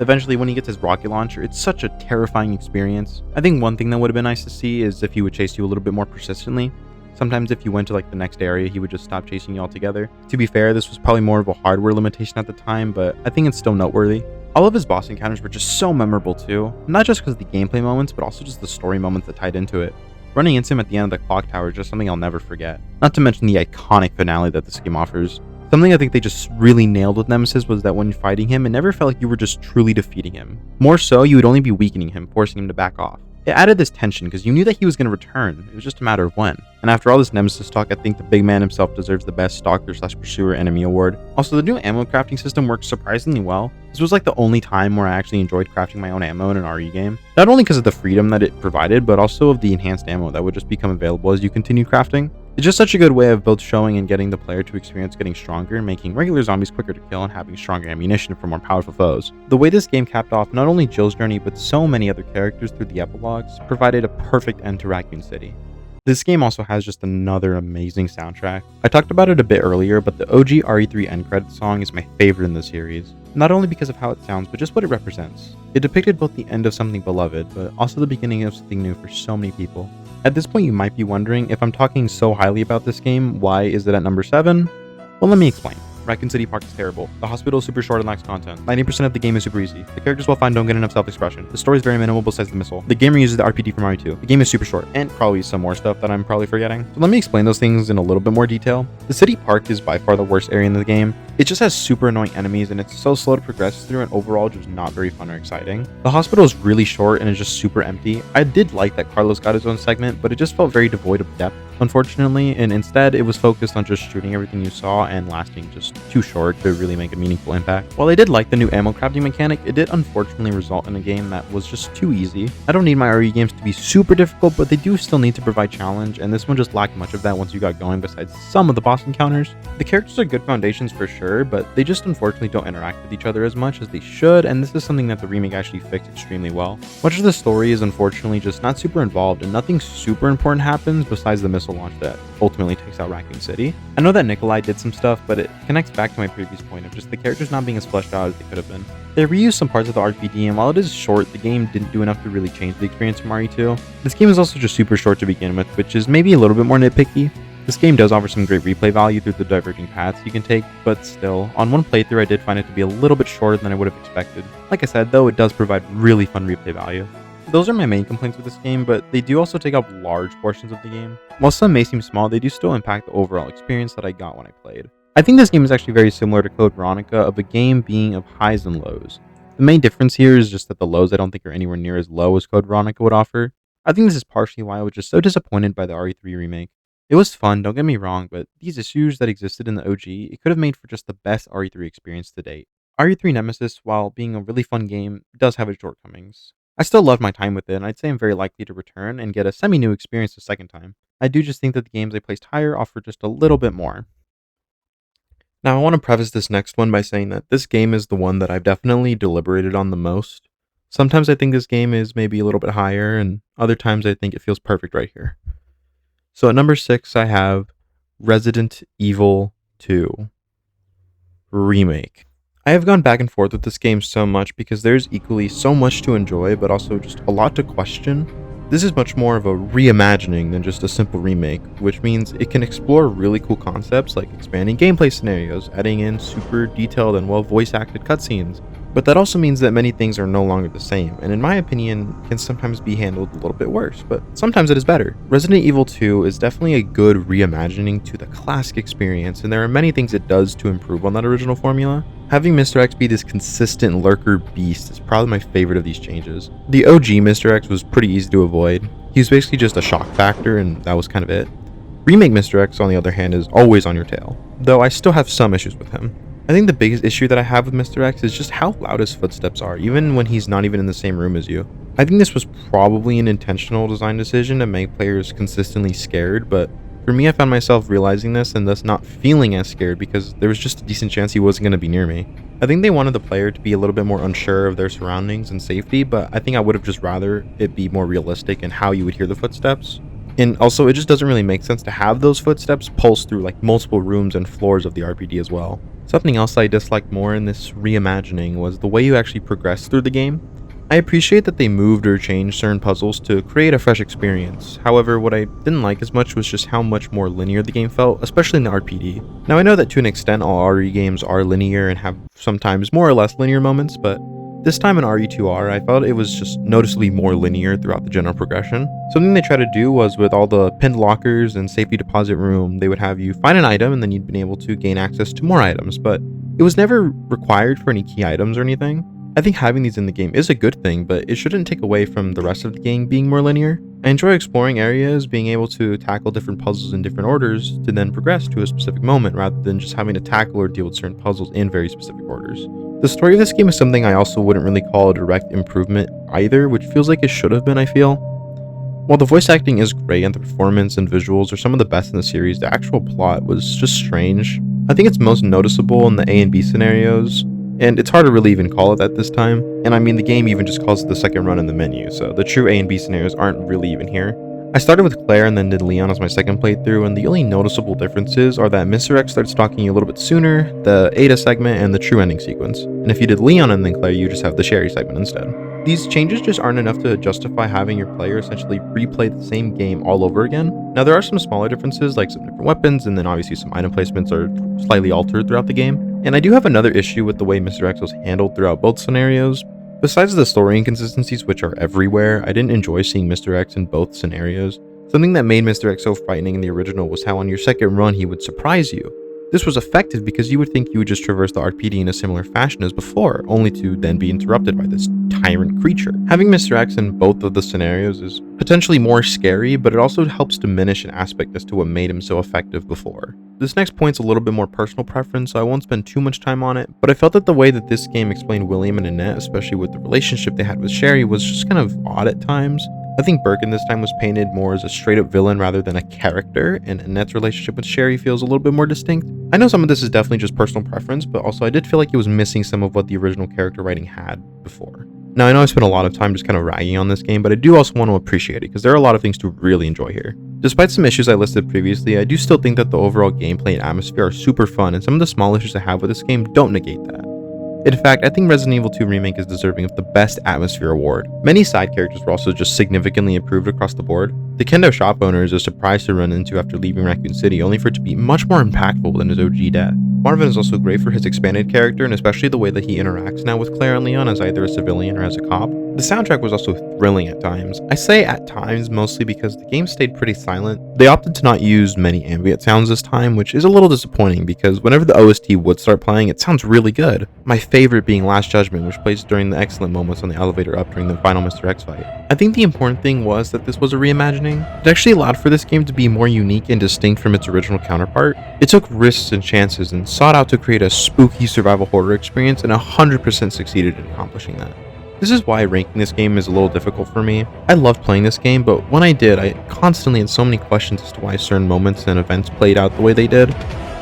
Eventually, when he gets his rocket launcher, it's such a terrifying experience. I think one thing that would have been nice to see is if he would chase you a little bit more persistently. Sometimes if you went to the next area, he would just stop chasing you altogether. To be fair, this was probably more of a hardware limitation at the time, but I think it's still noteworthy. All of his boss encounters were just so memorable too, not just because of the gameplay moments, but also just the story moments that tied into it. Running into him at the end of the clock tower is just something I'll never forget. Not to mention the iconic finale that this game offers. Something I think they just really nailed with Nemesis was that when fighting him, it never felt like you were just truly defeating him. More so, you would only be weakening him, forcing him to back off. It added this tension because you knew that he was going to return, it was just a matter of when. And after all this Nemesis talk, I think the big man himself deserves the best stalker/pursuer enemy award. Also, the new ammo crafting system works surprisingly well. This was the only time where I actually enjoyed crafting my own ammo in an RE game. Not only because of the freedom that it provided, but also of the enhanced ammo that would just become available as you continue crafting. It's just such a good way of both showing and getting the player to experience getting stronger and making regular zombies quicker to kill and having stronger ammunition for more powerful foes. The way this game capped off not only Jill's journey but so many other characters through the epilogues provided a perfect end to Raccoon City. This game also has just another amazing soundtrack. I talked about it a bit earlier, but the OG RE3 end credits song is my favorite in the series. Not only because of how it sounds, but just what it represents. It depicted both the end of something beloved, but also the beginning of something new for so many people. At this point, you might be wondering, if I'm talking so highly about this game, why is it at number 7? Well, let me explain. Raccoon City Park is terrible. The hospital is super short and lacks content. 90% of the game is super easy. The characters, while fine, don't get enough self-expression. The story is very minimal besides the missile. The game reuses the RPD from RE2. The game is super short, and probably some more stuff that I'm probably forgetting. So let me explain those things in a little bit more detail. The city park is by far the worst area in the game. It just has super annoying enemies, and it's so slow to progress through, and overall just not very fun or exciting. The hospital is really short and is just super empty. I did like that Carlos got his own segment, but it just felt very devoid of depth. unfortunately, and instead it was focused on just shooting everything you saw and lasting just too short to really make a meaningful impact. While I did like the new ammo crafting mechanic, it did unfortunately result in a game that was just too easy. I don't need my RE games to be super difficult, but they do still need to provide challenge, and this one just lacked much of that once you got going besides some of the boss encounters. The characters are good foundations for sure, but they just unfortunately don't interact with each other as much as they should, and this is something that the remake actually fixed extremely well. Much of the story is unfortunately just not super involved, and nothing super important happens besides the missile launch that ultimately takes out Raccoon City. I know that Nikolai did some stuff, but it connects back to my previous point of just the characters not being as fleshed out as they could have been. They reused some parts of the RPD, and while it is short, the game didn't do enough to really change the experience from RE2. This game is also just super short to begin with, which is maybe a little bit more nitpicky. This game does offer some great replay value through the diverging paths you can take, but still, on one playthrough I did find it to be a little bit shorter than I would have expected. Like I said though, it does provide really fun replay value. Those are my main complaints with this game, but they do also take up large portions of the game. While some may seem small, they do still impact the overall experience that I got when I played. I think this game is actually very similar to Code Veronica, of a game being of highs and lows. The main difference here is just that the lows I don't think are anywhere near as low as Code Veronica would offer. I think this is partially why I was just so disappointed by the RE3 remake. It was fun, don't get me wrong, but these issues that existed in the OG, it could have made for just the best RE3 experience to date. RE3 Nemesis, while being a really fun game, does have its shortcomings. I still loved my time with it, and I'd say I'm very likely to return and get a semi-new experience the second time. I do just think that the games I placed higher offer just a little bit more. Now I want to preface this next one by saying that this game is the one that I've definitely deliberated on the most. Sometimes I think this game is maybe a little bit higher, and other times I think it feels perfect right here. So at number 6, I have Resident Evil 2 Remake. I have gone back and forth with this game so much because there's equally so much to enjoy, but also just a lot to question. This is much more of a reimagining than just a simple remake, which means it can explore really cool concepts like expanding gameplay scenarios, adding in super detailed and well voice acted cutscenes. But that also means that many things are no longer the same, and in my opinion, can sometimes be handled a little bit worse, but sometimes it is better. Resident Evil 2 is definitely a good reimagining to the classic experience, and there are many things it does to improve on that original formula. Having Mr. X be this consistent lurker beast is probably my favorite of these changes. The OG Mr. X was pretty easy to avoid. He was basically just a shock factor, and that was kind of it. Remake Mr. X, on the other hand, is always on your tail, though I still have some issues with him. I think the biggest issue that I have with Mr. X is just how loud his footsteps are, even when he's not even in the same room as you. I think this was probably an intentional design decision to make players consistently scared, but for me I found myself realizing this and thus not feeling as scared because there was just a decent chance he wasn't going to be near me. I think they wanted the player to be a little bit more unsure of their surroundings and safety, but I think I would have just rather it be more realistic in how you would hear the footsteps. And also, it just doesn't really make sense to have those footsteps pulse through like multiple rooms and floors of the RPD as well. Something else I disliked more in this reimagining was the way you actually progress through the game. I appreciate that they moved or changed certain puzzles to create a fresh experience. However, what I didn't like as much was just how much more linear the game felt, especially in the RPD. Now I know that to an extent all RE games are linear and have sometimes more or less linear moments, but this time in RE2R, I felt it was just noticeably more linear throughout the general progression. Something they tried to do was with all the pinned lockers and safety deposit room, they would have you find an item and then you'd been able to gain access to more items, but it was never required for any key items or anything. I think having these in the game is a good thing, but it shouldn't take away from the rest of the game being more linear. I enjoy exploring areas, being able to tackle different puzzles in different orders to then progress to a specific moment rather than just having to tackle or deal with certain puzzles in very specific orders. The story of this game is something I also wouldn't really call a direct improvement either, which feels like it should have been, I feel. While the voice acting is great and the performance and visuals are some of the best in the series, the actual plot was just strange. I think it's most noticeable in the A and B scenarios, and it's hard to really even call it that this time. And I mean, the game even just calls it the second run in the menu, so the true A and B scenarios aren't really even here. I started with Claire and then did Leon as my second playthrough, and the only noticeable differences are that Mr. X starts stalking you a little bit sooner, the Ada segment, and the true ending sequence. And if you did Leon and then Claire, you just have the Sherry segment instead. These changes just aren't enough to justify having your player essentially replay the same game all over again. Now there are some smaller differences like some different weapons, and then obviously some item placements are slightly altered throughout the game. And I do have another issue with the way Mr. X was handled throughout both scenarios. Besides the story inconsistencies, which are everywhere, I didn't enjoy seeing Mr. X in both scenarios. Something that made Mr. X so frightening in the original was how on your second run he would surprise you. This was effective because you would think you would just traverse the RPD in a similar fashion as before, only to then be interrupted by this tyrant creature. Having Mr. X in both of the scenarios is potentially more scary, but it also helps diminish an aspect as to what made him so effective before. This next point's a little bit more personal preference, so I won't spend too much time on it, but I felt that the way that this game explained William and Annette, especially with the relationship they had with Sherry, was just kind of odd at times. I think Birkin this time was painted more as a straight up villain rather than a character, and Annette's relationship with Sherry feels a little bit more distinct. I know some of this is definitely just personal preference, but also I did feel like it was missing some of what the original character writing had before. Now I know I spent a lot of time just kind of ragging on this game, but I do also want to appreciate it because there are a lot of things to really enjoy here. Despite some issues I listed previously, I do still think that the overall gameplay and atmosphere are super fun, and some of the small issues I have with this game don't negate that. In fact, I think Resident Evil 2 Remake is deserving of the Best Atmosphere award. Many side characters were also just significantly improved across the board. The kendo shop owner is a surprise to run into after leaving Raccoon City, only for it to be much more impactful than his OG death. Marvin is also great for his expanded character, and especially the way that he interacts now with Claire and Leon as either a civilian or as a cop. The soundtrack was also thrilling at times. I say at times mostly because the game stayed pretty silent. They opted to not use many ambient sounds this time, which is a little disappointing because whenever the OST would start playing, it sounds really good. My favorite being Last Judgment, which plays during the excellent moments on the elevator up during the final Mr. X fight. I think the important thing was that this was a reimagining. It actually allowed for this game to be more unique and distinct from its original counterpart. It took risks and chances and sought out to create a spooky survival horror experience, and 100% succeeded in accomplishing that. This is why ranking this game is a little difficult for me. I loved playing this game, but when I did, I constantly had so many questions as to why certain moments and events played out the way they did,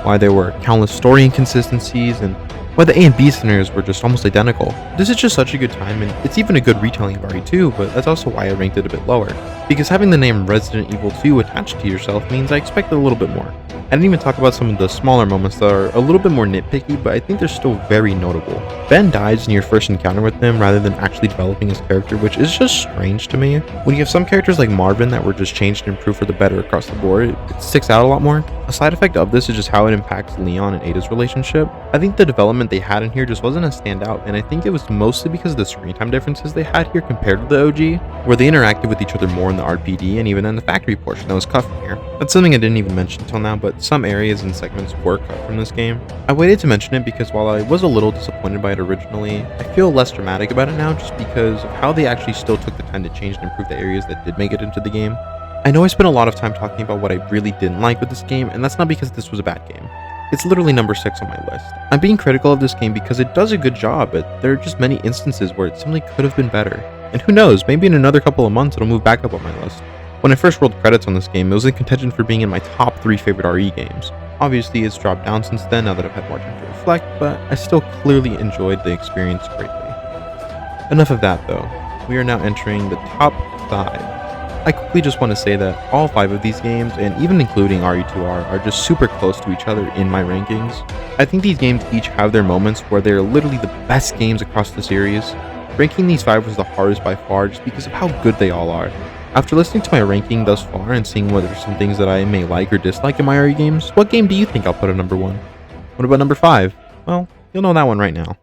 why there were countless story inconsistencies, and why the A and B scenarios were just almost identical. This is just such a good time, and it's even a good retelling of RE2, but that's also why I ranked it a bit lower. Because having the name Resident Evil 2 attached to yourself means I expected a little bit more. I didn't even talk about some of the smaller moments that are a little bit more nitpicky, but I think they're still very notable. Ben dies in your first encounter with him rather than actually developing his character, which is just strange to me. When you have some characters like Marvin that were just changed and improved for the better across the board, it sticks out a lot more. A side effect of this is just how it impacts Leon and Ada's relationship. I think the development they had in here just wasn't a standout, and I think it was mostly because of the screen time differences they had here compared to the OG, where they interacted with each other more in the RPD and even in the factory portion that was cut from here. That's something I didn't even mention until now, but some areas and segments were cut from this game. I waited to mention it because while I was a little disappointed by it originally, I feel less dramatic about it now just because of how they actually still took the time to change and improve the areas that did make it into the game. I know I spent a lot of time talking about what I really didn't like with this game, and that's not because this was a bad game. It's literally number 6 on my list. I'm being critical of this game because it does a good job, but there are just many instances where it simply could have been better. And who knows, maybe in another couple of months it'll move back up on my list. When I first rolled credits on this game, it was in contention for being in my top 3 favorite RE games. Obviously, it's dropped down since then now that I've had more time to reflect, but I still clearly enjoyed the experience greatly. Enough of that though. We are now entering the top 5. I quickly just want to say that all 5 of these games, and even including RE2R, are just super close to each other in my rankings. I think these games each have their moments where they're literally the best games across the series. Ranking these 5 was the hardest by far just because of how good they all are. After listening to my ranking thus far and seeing whether some things that I may like or dislike in my RE games, what game do you think I'll put at number 1? What about number 5? Well, you'll know that one right now.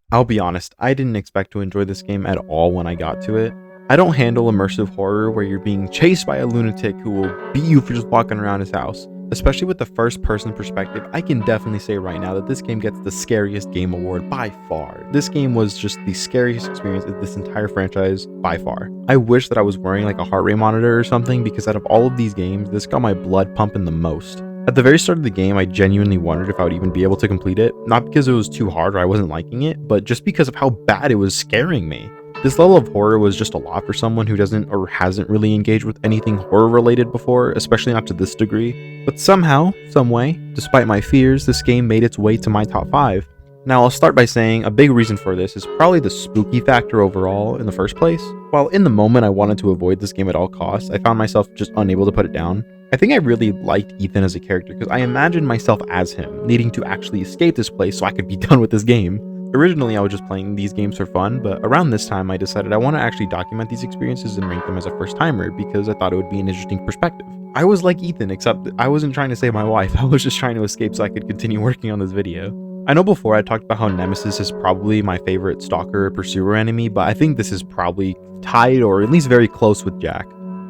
I'll be honest, I didn't expect to enjoy this game at all when I got to it. I don't handle immersive horror where you're being chased by a lunatic who will beat you for just walking around his house. Especially with the first person perspective, I can definitely say right now that this game gets the scariest game award by far. This game was just the scariest experience of this entire franchise by far. I wish that I was wearing like a heart rate monitor or something because out of all of these games, this got my blood pumping the most. At the very start of the game, I genuinely wondered if I would even be able to complete it, not because it was too hard or I wasn't liking it, but just because of how bad it was scaring me. This level of horror was just a lot for someone who doesn't or hasn't really engaged with anything horror related before, especially not to this degree. But somehow, someway, despite my fears, this game made its way to my top 5. Now I'll start by saying a big reason for this is probably the spooky factor overall in the first place. While in the moment I wanted to avoid this game at all costs, I found myself just unable to put it down. I think I really liked Ethan as a character because I imagined myself as him, needing to actually escape this place so I could be done with this game. Originally, I was just playing these games for fun, but around this time, I decided I want to actually document these experiences and rank them as a first-timer because I thought it would be an interesting perspective. I was like Ethan, except I wasn't trying to save my wife, I was just trying to escape so I could continue working on this video. I know before I talked about how Nemesis is probably my favorite stalker pursuer enemy, but I think this is probably tied or at least very close with Jack.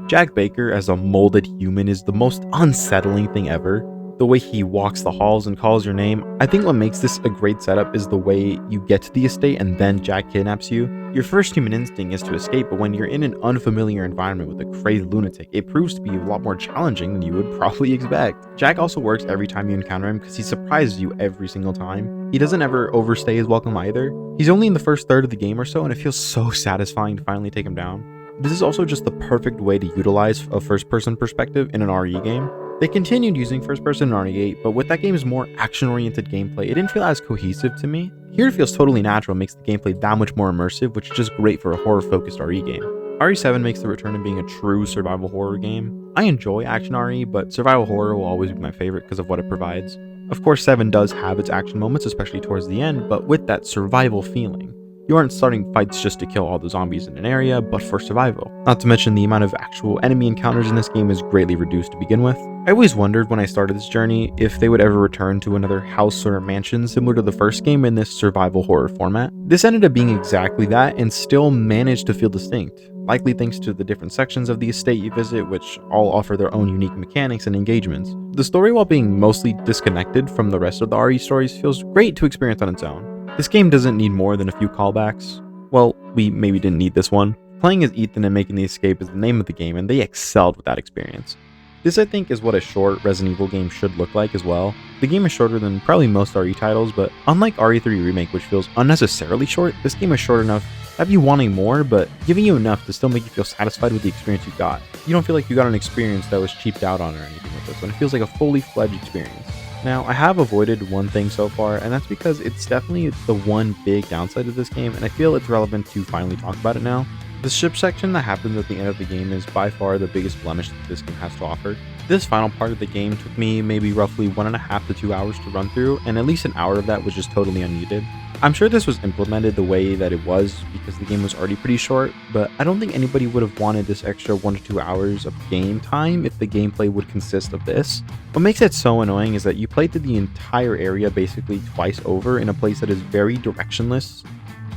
Jack Baker as a molded human is the most unsettling thing ever. The way he walks the halls and calls your name. I think what makes this a great setup is the way you get to the estate and then Jack kidnaps you. Your first human instinct is to escape, but when you're in an unfamiliar environment with a crazy lunatic, it proves to be a lot more challenging than you would probably expect. Jack also works every time you encounter him because he surprises you every single time. He doesn't ever overstay his welcome either. He's only in the first third of the game or so, and it feels so satisfying to finally take him down. This is also just the perfect way to utilize a first-person perspective in an RE game. They continued using first-person in RE8, but with that game's more action-oriented gameplay, it didn't feel as cohesive to me. Here it feels totally natural and makes the gameplay that much more immersive, which is just great for a horror-focused RE game. RE7 makes the return of being a true survival horror game. I enjoy action RE, but survival horror will always be my favorite because of what it provides. Of course, 7 does have its action moments, especially towards the end, but with that survival feeling. You aren't starting fights just to kill all the zombies in an area, but for survival. Not to mention the amount of actual enemy encounters in this game is greatly reduced to begin with. I always wondered when I started this journey if they would ever return to another house or mansion similar to the first game in this survival horror format. This ended up being exactly that and still managed to feel distinct, likely thanks to the different sections of the estate you visit, which all offer their own unique mechanics and engagements. The story, while being mostly disconnected from the rest of the RE stories, feels great to experience on its own. This game doesn't need more than a few callbacks. Well, we maybe didn't need this one. Playing as Ethan and making the escape is the name of the game, and they excelled with that experience. This, I think, is what a short Resident Evil game should look like as well. The game is shorter than probably most RE titles, but unlike RE3 Remake, which feels unnecessarily short, this game is short enough to have you wanting more, but giving you enough to still make you feel satisfied with the experience you got. You don't feel like you got an experience that was cheaped out on or anything with this one. It feels like a fully fledged experience. Now, I have avoided one thing so far, and that's because it's definitely the one big downside of this game, and I feel it's relevant to finally talk about it now. The ship section that happens at the end of the game is by far the biggest blemish that this game has to offer. This final part of the game took me maybe roughly 1.5 to 2 hours to run through, and at least an hour of that was just totally unneeded. I'm sure this was implemented the way that it was because the game was already pretty short, but I don't think anybody would have wanted this extra 1 to 2 hours of game time if the gameplay would consist of this. What makes it so annoying is that you play through the entire area basically twice over in a place that is very directionless.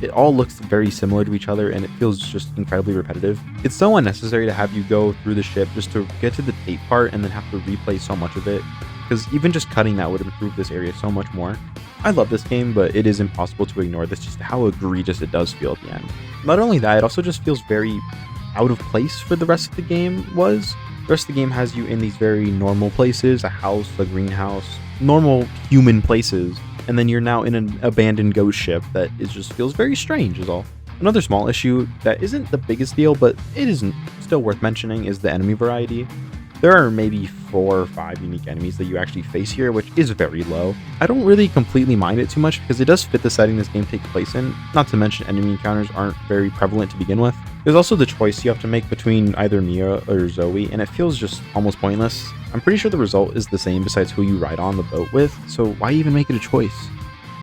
It all looks very similar to each other and it feels just incredibly repetitive. It's so unnecessary to have you go through the ship just to get to the tape part and then have to replay so much of it, because even just cutting that would improve this area so much more. I love this game, but it is impossible to ignore this just how egregious it does feel at the end. Not only that, it also just feels very out of place for the rest of the game was. The rest of the game has you in these very normal places, a house, a greenhouse, normal human places, and then you're now in an abandoned ghost ship that just feels very strange is all. Another small issue that isn't the biggest deal, but it isn't still worth mentioning, is the enemy variety. There are maybe 4 or 5 unique enemies that you actually face here, which is very low. I don't really completely mind it too much because it does fit the setting this game takes place in, not to mention enemy encounters aren't very prevalent to begin with. There's also the choice you have to make between either Mia or Zoe, and it feels just almost pointless. I'm pretty sure the result is the same besides who you ride on the boat with, so why even make it a choice?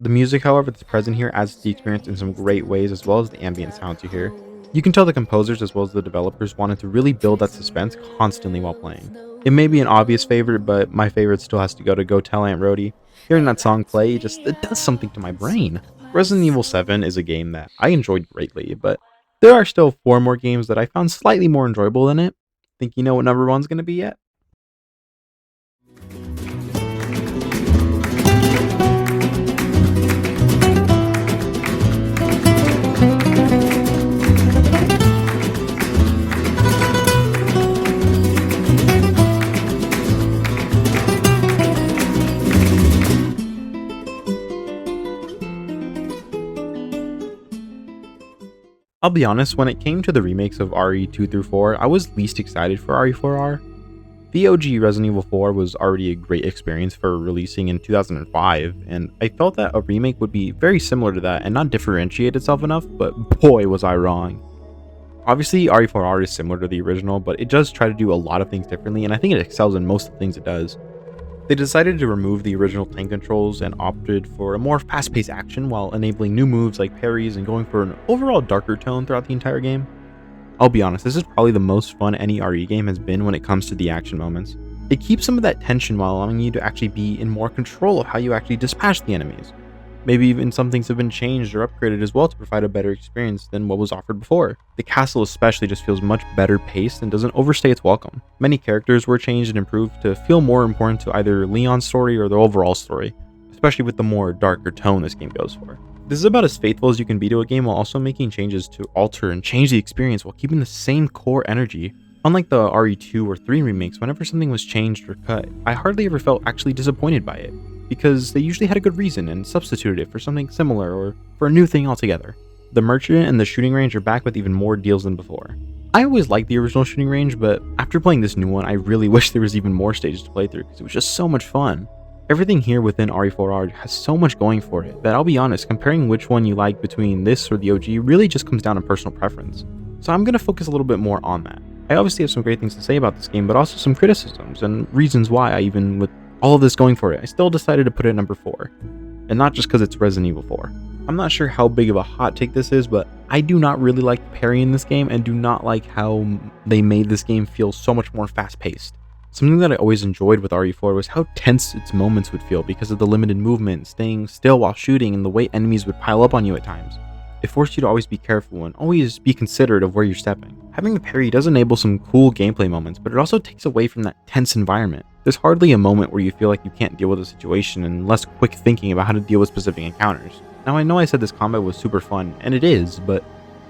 The music, however, that's present here adds to the experience in some great ways, as well as the ambient sounds you hear. You can tell the composers as well as the developers wanted to really build that suspense constantly while playing. It may be an obvious favorite, but my favorite still has to Go Tell Aunt Rhody. Hearing that song play, it does something to my brain. Resident Evil 7 is a game that I enjoyed greatly, but there are still 4 more games that I found slightly more enjoyable than it. Think you know what number 1's going to be yet? I'll be honest, when it came to the remakes of RE2 through 4, I was least excited for RE4R. The OG Resident Evil 4 was already a great experience for releasing in 2005, and I felt that a remake would be very similar to that and not differentiate itself enough, but boy was I wrong. Obviously, RE4R is similar to the original, but it does try to do a lot of things differently, and I think it excels in most of the things it does. They decided to remove the original tank controls and opted for a more fast-paced action while enabling new moves like parries and going for an overall darker tone throughout the entire game. I'll be honest, this is probably the most fun any RE game has been when it comes to the action moments. It keeps some of that tension while allowing you to actually be in more control of how you actually dispatch the enemies. Maybe even some things have been changed or upgraded as well to provide a better experience than what was offered before. The castle especially just feels much better paced and doesn't overstay its welcome. Many characters were changed and improved to feel more important to either Leon's story or the overall story, especially with the more darker tone this game goes for. This is about as faithful as you can be to a game while also making changes to alter and change the experience while keeping the same core energy. Unlike the RE2 or 3 remakes, whenever something was changed or cut, I hardly ever felt actually disappointed by it, because they usually had a good reason and substituted it for something similar or for a new thing altogether. The merchant and the shooting range are back with even more deals than before. I always liked the original shooting range, but after playing this new one, I really wish there was even more stages to play through because it was just so much fun. Everything here within RE4R has so much going for it that I'll be honest, comparing which one you like between this or the OG really just comes down to personal preference. So I'm going to focus a little bit more on that. I obviously have some great things to say about this game, but also some criticisms and reasons why I even, with all of this going for it, I still decided to put it at number 4. And not just because it's Resident Evil 4. I'm not sure how big of a hot take this is, but I do not really like parrying in this game and do not like how they made this game feel so much more fast-paced. Something that I always enjoyed with RE4 was how tense its moments would feel because of the limited movement, staying still while shooting, and the way enemies would pile up on you at times. It forced you to always be careful and always be considerate of where you're stepping. Having the parry does enable some cool gameplay moments, but it also takes away from that tense environment. There's hardly a moment where you feel like you can't deal with a situation and less quick thinking about how to deal with specific encounters. Now I know I said this combat was super fun, and it is, but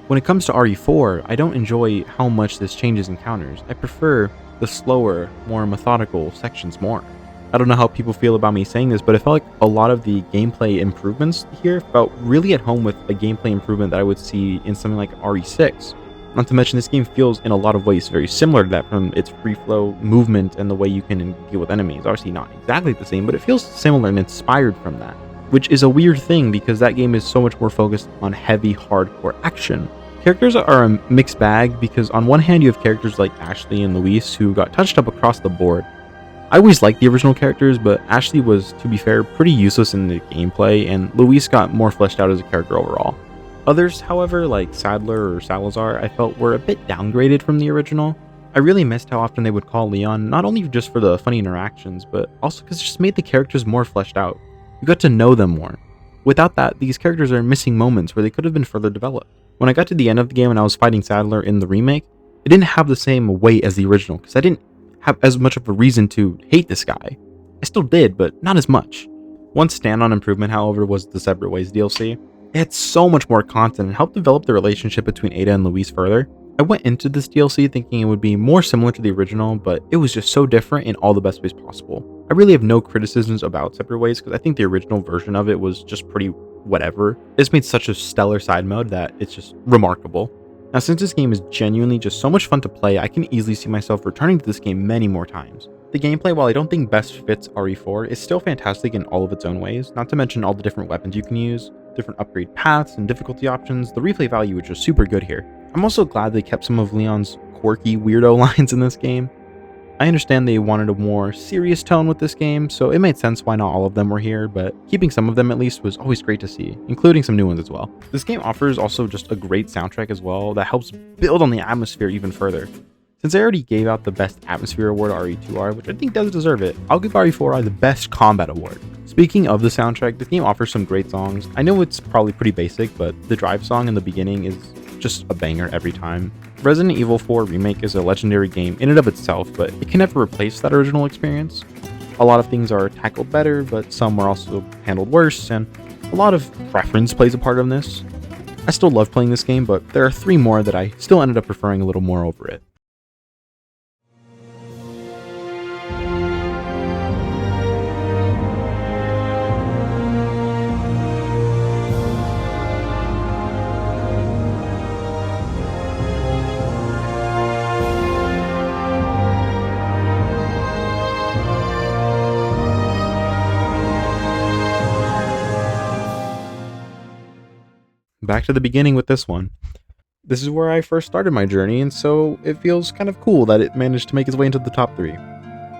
when it comes to RE4, I don't enjoy how much this changes encounters. I prefer the slower, more methodical sections more. I don't know how people feel about me saying this, but I felt like a lot of the gameplay improvements here felt really at home with a gameplay improvement that I would see in something like RE6. Not to mention this game feels in a lot of ways very similar to that from its free flow movement and the way you can deal with enemies. Obviously not exactly the same, but it feels similar and inspired from that. Which is a weird thing because that game is so much more focused on heavy, hardcore action. Characters are a mixed bag because on one hand you have characters like Ashley and Luis who got touched up across the board. I always liked the original characters, but Ashley was, to be fair, pretty useless in the gameplay, and Luis got more fleshed out as a character overall. Others, however, like Sadler or Salazar, I felt were a bit downgraded from the original. I really missed how often they would call Leon, not only just for the funny interactions, but also because it just made the characters more fleshed out. You got to know them more. Without that, these characters are missing moments where they could have been further developed. When I got to the end of the game and I was fighting Sadler in the remake, it didn't have the same weight as the original, because I didn't have as much of a reason to hate this guy. I still did, but not as much. One stand-on improvement, however, was the Separate Ways DLC. It had so much more content and helped develop the relationship between Ada and Luis further. I went into this DLC thinking it would be more similar to the original, but it was just so different in all the best ways possible. I really have no criticisms about Separate Ways because I think the original version of it was just pretty whatever. This made such a stellar side mode that it's just remarkable. Now, since this game is genuinely just so much fun to play, I can easily see myself returning to this game many more times. The gameplay, while I don't think best fits RE4, is still fantastic in all of its own ways, not to mention all the different weapons you can use, different upgrade paths and difficulty options. The replay value is just super good here. I'm also glad they kept some of Leon's quirky weirdo lines in this game. I understand they wanted a more serious tone with this game, so it made sense why not all of them were here, but keeping some of them at least was always great to see, including some new ones as well. This game offers also just a great soundtrack as well that helps build on the atmosphere even further. Since I already gave out the Best Atmosphere Award to RE2R, which I think does deserve it, I'll give RE4R the Best Combat Award. Speaking of the soundtrack, this game offers some great songs. I know it's probably pretty basic, but the drive song in the beginning is just a banger every time. Resident Evil 4 Remake is a legendary game in and of itself, but it can never replace that original experience. A lot of things are tackled better, but some are also handled worse, and a lot of preference plays a part in this. I still love playing this game, but there are 3 more that I still ended up preferring a little more over it. Back to the beginning with this one. This is where I first started my journey, and so it feels kind of cool that it managed to make its way into the top 3.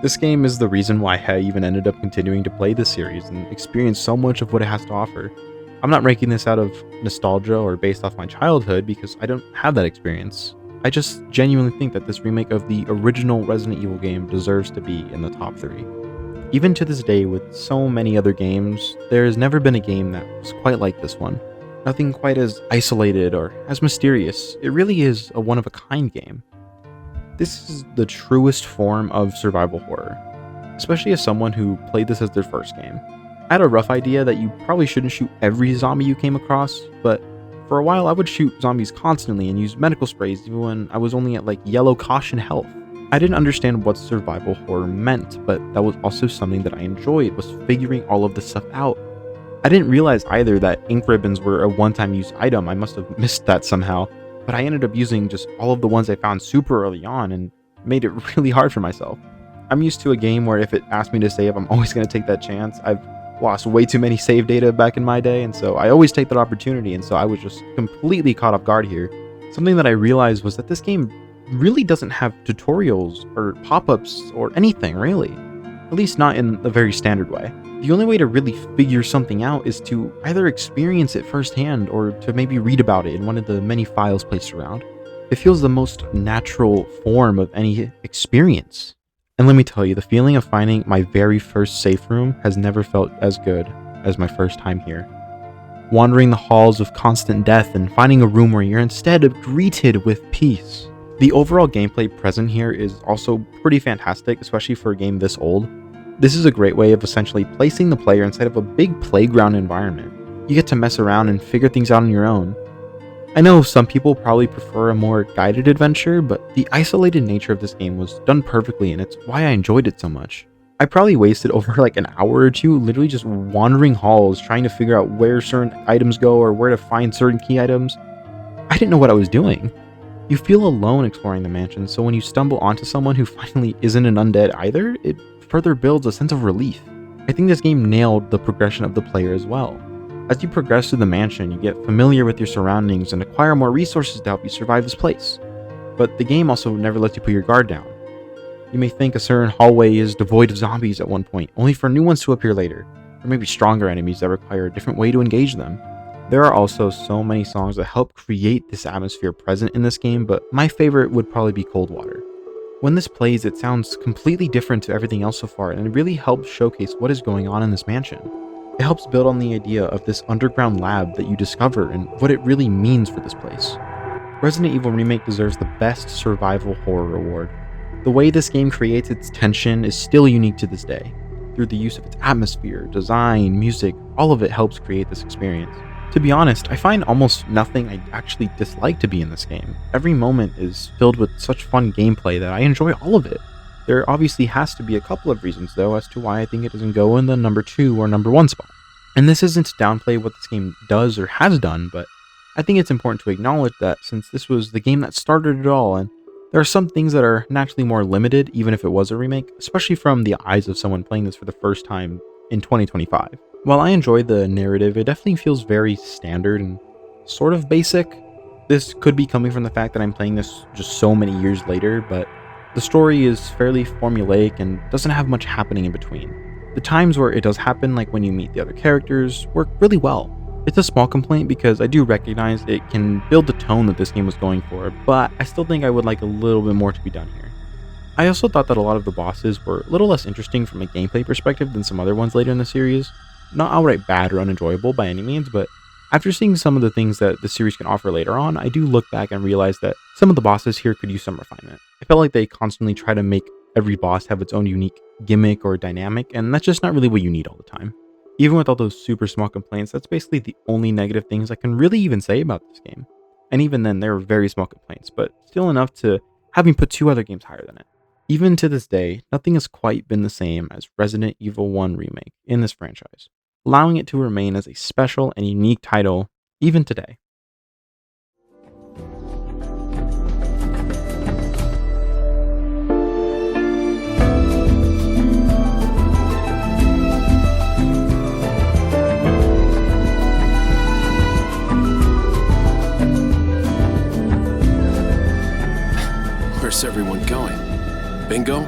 This game is the reason why I even ended up continuing to play this series and experience so much of what it has to offer. I'm not ranking this out of nostalgia or based off my childhood because I don't have that experience. I just genuinely think that this remake of the original Resident Evil game deserves to be in the top 3. Even to this day, with so many other games, there has never been a game that was quite like this one. Nothing quite as isolated or as mysterious. It really is a one-of-a-kind game. This is the truest form of survival horror, especially as someone who played this as their first game. I had a rough idea that you probably shouldn't shoot every zombie you came across, but for a while I would shoot zombies constantly and use medical sprays even when I was only at like yellow caution health. I didn't understand what survival horror meant, but that was also something that I enjoyed, was figuring all of this stuff out. I didn't realize either that ink ribbons were a one-time use item. I must have missed that somehow, but I ended up using just all of the ones I found super early on and made it really hard for myself. I'm used to a game where if it asks me to save, I'm always going to take that chance. I've lost way too many save data back in my day, and so I always take that opportunity, and so I was just completely caught off guard here. Something that I realized was that this game really doesn't have tutorials or pop-ups or anything, really. At least not in the very standard way. The only way to really figure something out is to either experience it firsthand or to maybe read about it in one of the many files placed around. It feels the most natural form of any experience. And let me tell you, the feeling of finding my very first safe room has never felt as good as my first time here. Wandering the halls of constant death and finding a room where you're instead greeted with peace. The overall gameplay present here is also pretty fantastic, especially for a game this old. This is a great way of essentially placing the player inside of a big playground environment. You get to mess around and figure things out on your own. I know some people probably prefer a more guided adventure, but the isolated nature of this game was done perfectly, and it's why I enjoyed it so much. I probably wasted over like an hour or two literally just wandering halls trying to figure out where certain items go or where to find certain key items. I didn't know what I was doing. You feel alone exploring the mansion, so when you stumble onto someone who finally isn't an undead either, it further builds a sense of relief. I think this game nailed the progression of the player as well. As you progress through the mansion, you get familiar with your surroundings and acquire more resources to help you survive this place. But the game also never lets you put your guard down. You may think a certain hallway is devoid of zombies at one point, only for new ones to appear later, or maybe stronger enemies that require a different way to engage them. There are also so many songs that help create this atmosphere present in this game, but my favorite would probably be Cold Water. When this plays, it sounds completely different to everything else so far, and it really helps showcase what is going on in this mansion. It helps build on the idea of this underground lab that you discover and what it really means for this place. Resident Evil Remake deserves the best survival horror award. The way this game creates its tension is still unique to this day. Through the use of its atmosphere, design, music, all of it helps create this experience. To be honest, I find almost nothing I actually dislike to be in this game. Every moment is filled with such fun gameplay that I enjoy all of it. There obviously has to be a couple of reasons though as to why I think it doesn't go in the number 2 or number 1 spot. And this isn't to downplay what this game does or has done, but I think it's important to acknowledge that since this was the game that started it all, and there are some things that are naturally more limited even if it was a remake, especially from the eyes of someone playing this for the first time in 2025. While I enjoy the narrative, it definitely feels very standard and sort of basic. This could be coming from the fact that I'm playing this just so many years later, but the story is fairly formulaic and doesn't have much happening in between. The times where it does happen, like when you meet the other characters, work really well. It's a small complaint because I do recognize it can build the tone that this game was going for, but I still think I would like a little bit more to be done here. I also thought that a lot of the bosses were a little less interesting from a gameplay perspective than some other ones later in the series. Not outright bad or unenjoyable by any means, but after seeing some of the things that the series can offer later on, I do look back and realize that some of the bosses here could use some refinement. I felt like they constantly try to make every boss have its own unique gimmick or dynamic, and that's just not really what you need all the time. Even with all those super small complaints, that's basically the only negative things I can really even say about this game. And even then, they were very small complaints, but still enough to have me put 2 other games higher than it. Even to this day, nothing has quite been the same as Resident Evil 1 Remake in this franchise, allowing it to remain as a special and unique title even today. Bingo?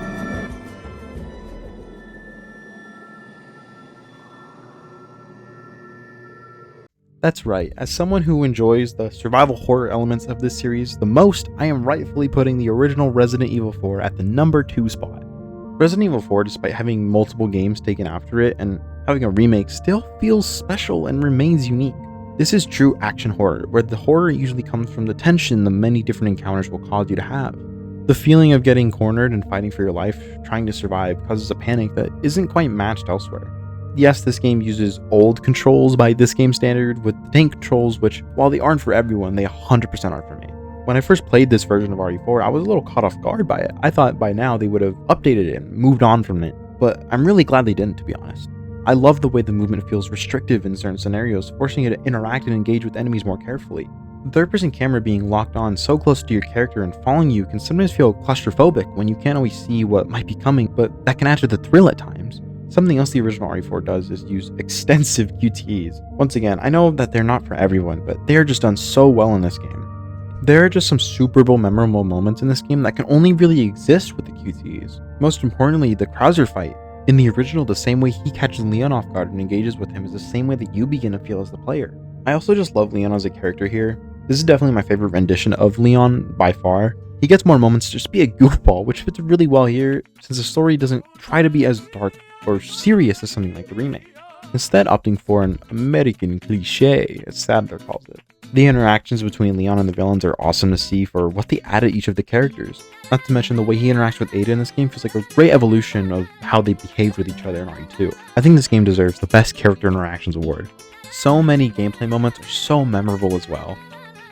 That's right, as someone who enjoys the survival horror elements of this series the most, I am rightfully putting the original Resident Evil 4 at the number 2 spot. Resident Evil 4, despite having multiple games taken after it and having a remake, still feels special and remains unique. This is true action horror, where the horror usually comes from the tension the many different encounters will cause you to have. The feeling of getting cornered and fighting for your life, trying to survive, causes a panic that isn't quite matched elsewhere. Yes, this game uses old controls by this game standard, with the tank controls which, while they aren't for everyone, they 100% are for me. When I first played this version of RE4, I was a little caught off guard by it. I thought by now they would have updated it and moved on from it, but I'm really glad they didn't, to be honest. I love the way the movement feels restrictive in certain scenarios, forcing you to interact and engage with enemies more carefully. The third-person camera being locked on so close to your character and following you can sometimes feel claustrophobic when you can't always see what might be coming, but that can add to the thrill at times. Something else the original RE4 does is use extensive QTEs. Once again, I know that they're not for everyone, but they are just done so well in this game. There are just some super memorable moments in this game that can only really exist with the QTEs. Most importantly, the Krauser fight. In the original, the same way he catches Leon off guard and engages with him is the same way that you begin to feel as the player. I also just love Leon as a character here. This is definitely my favorite rendition of Leon by far. He gets more moments to just be a goofball, which fits really well here since the story doesn't try to be as dark or serious as something like the remake, instead opting for an American cliche, as Sadler calls it. The interactions between Leon and the villains are awesome to see for what they add to each of the characters. Not to mention the way he interacts with Ada in this game feels like a great evolution of how they behave with each other in RE2. I think this game deserves the Best Character Interactions award. So many gameplay moments are so memorable as well.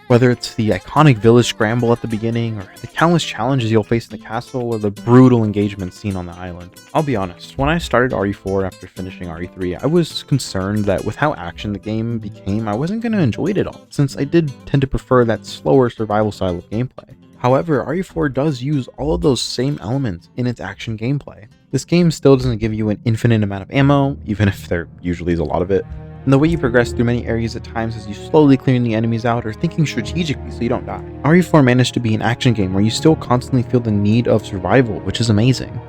Whether it's the iconic village scramble at the beginning, or the countless challenges you'll face in the castle, or the brutal engagement seen on the island. I'll be honest, when I started RE4 after finishing RE3, I was concerned that with how action the game became, I wasn't going to enjoy it at all, since I did tend to prefer that slower survival style of gameplay. However, RE4 does use all of those same elements in its action gameplay. This game still doesn't give you an infinite amount of ammo, even if there usually is a lot of it. And the way you progress through many areas at times as you slowly clearing the enemies out or thinking strategically so you don't die. RE4 managed to be an action game where you still constantly feel the need of survival, which is amazing.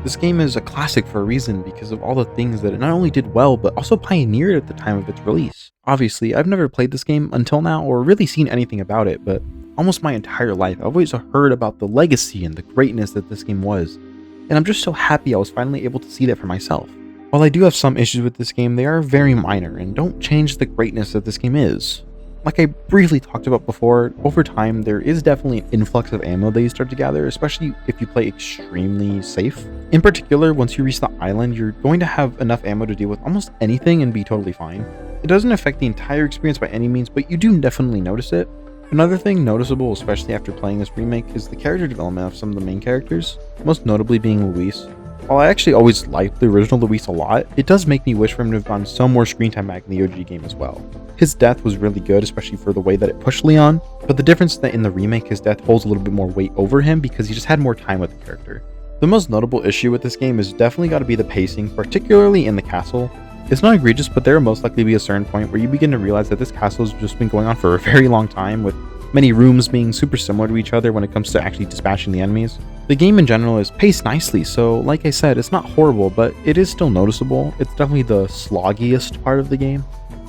This game is a classic for a reason because of all the things that it not only did well, but also pioneered at the time of its release. Obviously, I've never played this game until now or really seen anything about it, but almost my entire life I've always heard about the legacy and the greatness that this game was. And I'm just so happy I was finally able to see that for myself. While I do have some issues with this game, they are very minor and don't change the greatness that this game is. Like I briefly talked about before, over time there is definitely an influx of ammo that you start to gather, especially if you play extremely safe. In particular, once you reach the island, you're going to have enough ammo to deal with almost anything and be totally fine. It doesn't affect the entire experience by any means, but you do definitely notice it. Another thing noticeable, especially after playing this remake, is the character development of some of the main characters, most notably being Luis. While I actually always liked the original Luis a lot, it does make me wish for him to have gotten some more screen time back in the OG game as well. His death was really good, especially for the way that it pushed Leon, but the difference is that in the remake his death holds a little bit more weight over him because he just had more time with the character. The most notable issue with this game is definitely got to be the pacing, particularly in the castle. It's not egregious, but there will most likely be a certain point where you begin to realize that this castle has just been going on for a very long time, with many rooms being super similar to each other when it comes to actually dispatching the enemies. The game in general is paced nicely, so like I said, it's not horrible, but it is still noticeable. It's definitely the sloggiest part of the game.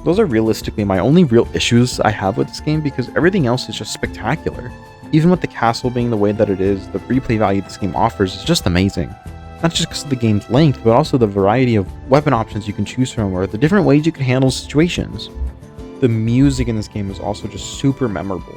Those are realistically my only real issues I have with this game because everything else is just spectacular. Even with the castle being the way that it is, the replay value this game offers is just amazing. Not just because of the game's length, but also the variety of weapon options you can choose from or the different ways you can handle situations. The music in this game is also just super memorable.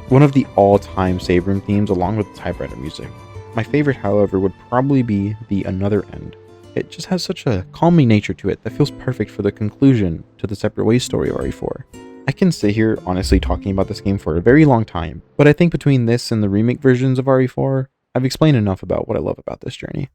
One of the all-time save room themes along with the typewriter music. My favorite, however, would probably be the Another End. It just has such a calming nature to it that feels perfect for the conclusion to the Separate Ways story of RE4. I can sit here honestly talking about this game for a very long time, but I think between this and the remake versions of RE4, I've explained enough about what I love about this journey.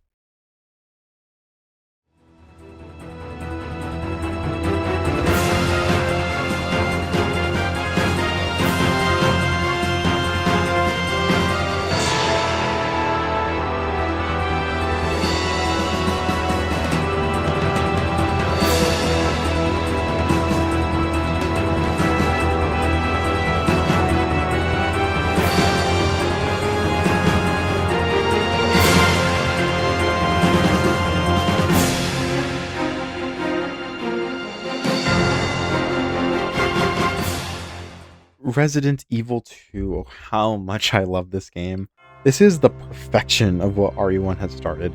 Resident Evil 2, oh, how much I love this game. This is the perfection of what RE1 has started.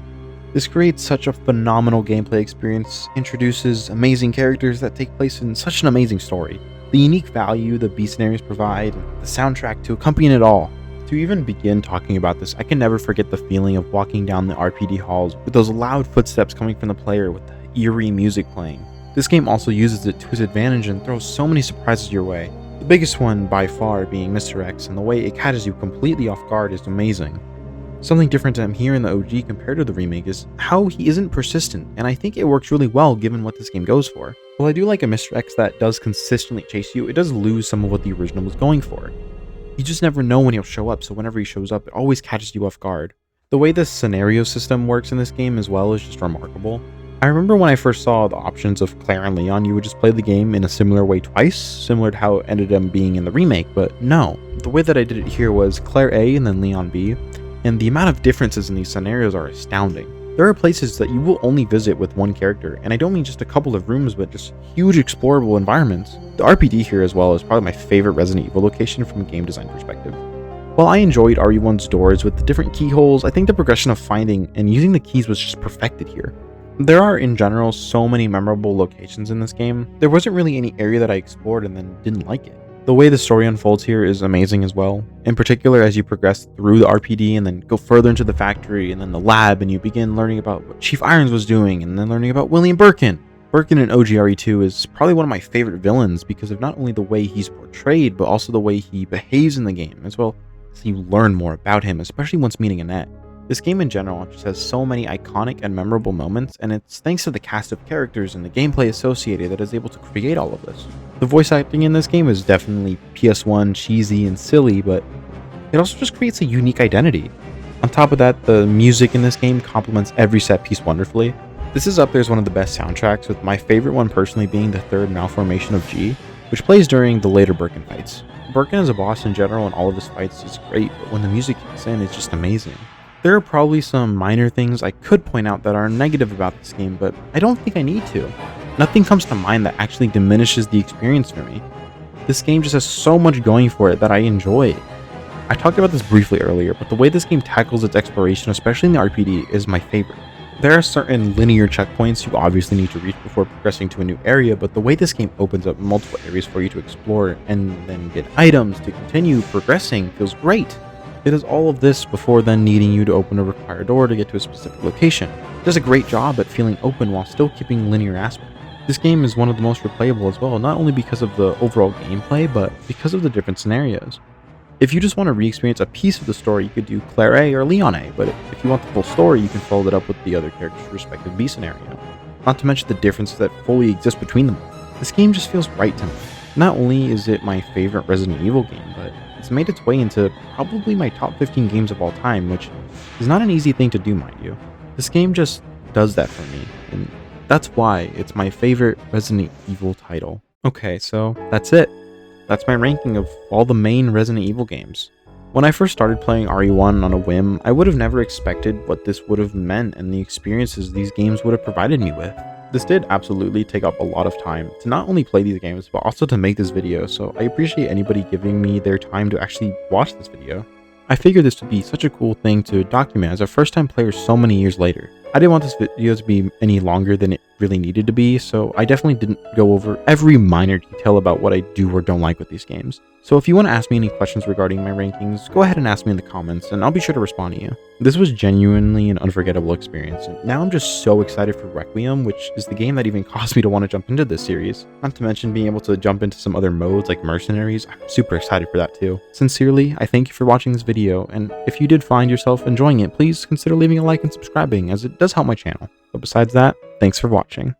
This creates such a phenomenal gameplay experience, introduces amazing characters that take place in such an amazing story, the unique value the B scenarios provide, and the soundtrack to accompany it all. To even begin talking about this, I can never forget the feeling of walking down the RPD halls with those loud footsteps coming from the player with the eerie music playing. This game also uses it to its advantage and throws so many surprises your way. The biggest one by far being Mr. X, and the way it catches you completely off guard is amazing. Something different to him here in the OG compared to the remake is how he isn't persistent, and I think it works really well given what this game goes for. While I do like a Mr. X that does consistently chase you, it does lose some of what the original was going for. You just never know when he'll show up, so whenever he shows up, it always catches you off guard. The way the scenario system works in this game as well is just remarkable. I remember when I first saw the options of Claire and Leon, you would just play the game in a similar way twice, similar to how it ended up being in the remake, but no. The way that I did it here was Claire A and then Leon B, and the amount of differences in these scenarios are astounding. There are places that you will only visit with one character, and I don't mean just a couple of rooms, but just huge explorable environments. The RPD here as well is probably my favorite Resident Evil location from a game design perspective. While I enjoyed RE1's doors with the different keyholes, I think the progression of finding and using the keys was just perfected here. There are, in general, so many memorable locations in this game. There wasn't really any area that I explored and then didn't like it. The way the story unfolds here is amazing as well. In particular, as you progress through the RPD and then go further into the factory and then the lab, and you begin learning about what Chief Irons was doing and then learning about William Birkin. Birkin in OG RE2 is probably one of my favorite villains because of not only the way he's portrayed, but also the way he behaves in the game, as well as you learn more about him, especially once meeting Annette. This game in general just has so many iconic and memorable moments, and it's thanks to the cast of characters and the gameplay associated that is able to create all of this. The voice acting in this game is definitely PS1 cheesy and silly, but it also just creates a unique identity. On top of that, the music in this game complements every set piece wonderfully. This is up there as one of the best soundtracks, with my favorite one personally being the third Malformation of G, which plays during the later Birkin fights. Birkin as a boss in general and all of his fights is great, but when the music kicks in, it's just amazing. There are probably some minor things I could point out that are negative about this game, but I don't think I need to. Nothing comes to mind that actually diminishes the experience for me. This game just has so much going for it that I enjoy. I talked about this briefly earlier, but the way this game tackles its exploration, especially in the RPD, is my favorite. There are certain linear checkpoints you obviously need to reach before progressing to a new area, but the way this game opens up multiple areas for you to explore and then get items to continue progressing feels great. It does all of this before then needing you to open a required door to get to a specific location. It does a great job at feeling open while still keeping linear aspect. This game is one of the most replayable as well, not only because of the overall gameplay, but because of the different scenarios. If you just want to re-experience a piece of the story, you could do Claire A or Leon A, but if you want the full story, you can follow it up with the other character's respective B scenario. Not to mention the differences that fully exist between them. This game just feels right to me. Not only is it my favorite Resident Evil game, but it's made its way into probably my top 15 games of all time, which is not an easy thing to do, mind you. This game just does that for me, and that's why it's my favorite Resident Evil title. Okay, so that's it. That's my ranking of all the main Resident Evil games. When I first started playing RE1 on a whim, I would have never expected what this would have meant and the experiences these games would have provided me with. This did absolutely take up a lot of time to not only play these games, but also to make this video, so I appreciate anybody giving me their time to actually watch this video. I figured this would be such a cool thing to document as a first-time player so many years later. I didn't want this video to be any longer than it really needed to be, so I definitely didn't go over every minor detail about what I do or don't like with these games. So if you want to ask me any questions regarding my rankings, go ahead and ask me in the comments, and I'll be sure to respond to you. This was genuinely an unforgettable experience, and now I'm just so excited for Reqiuem, which is the game that even caused me to want to jump into this series. Not to mention being able to jump into some other modes like Mercenaries. I'm super excited for that too. Sincerely, I thank you for watching this video, and if you did find yourself enjoying it, please consider leaving a like and subscribing, as it does help my channel. But besides that, thanks for watching.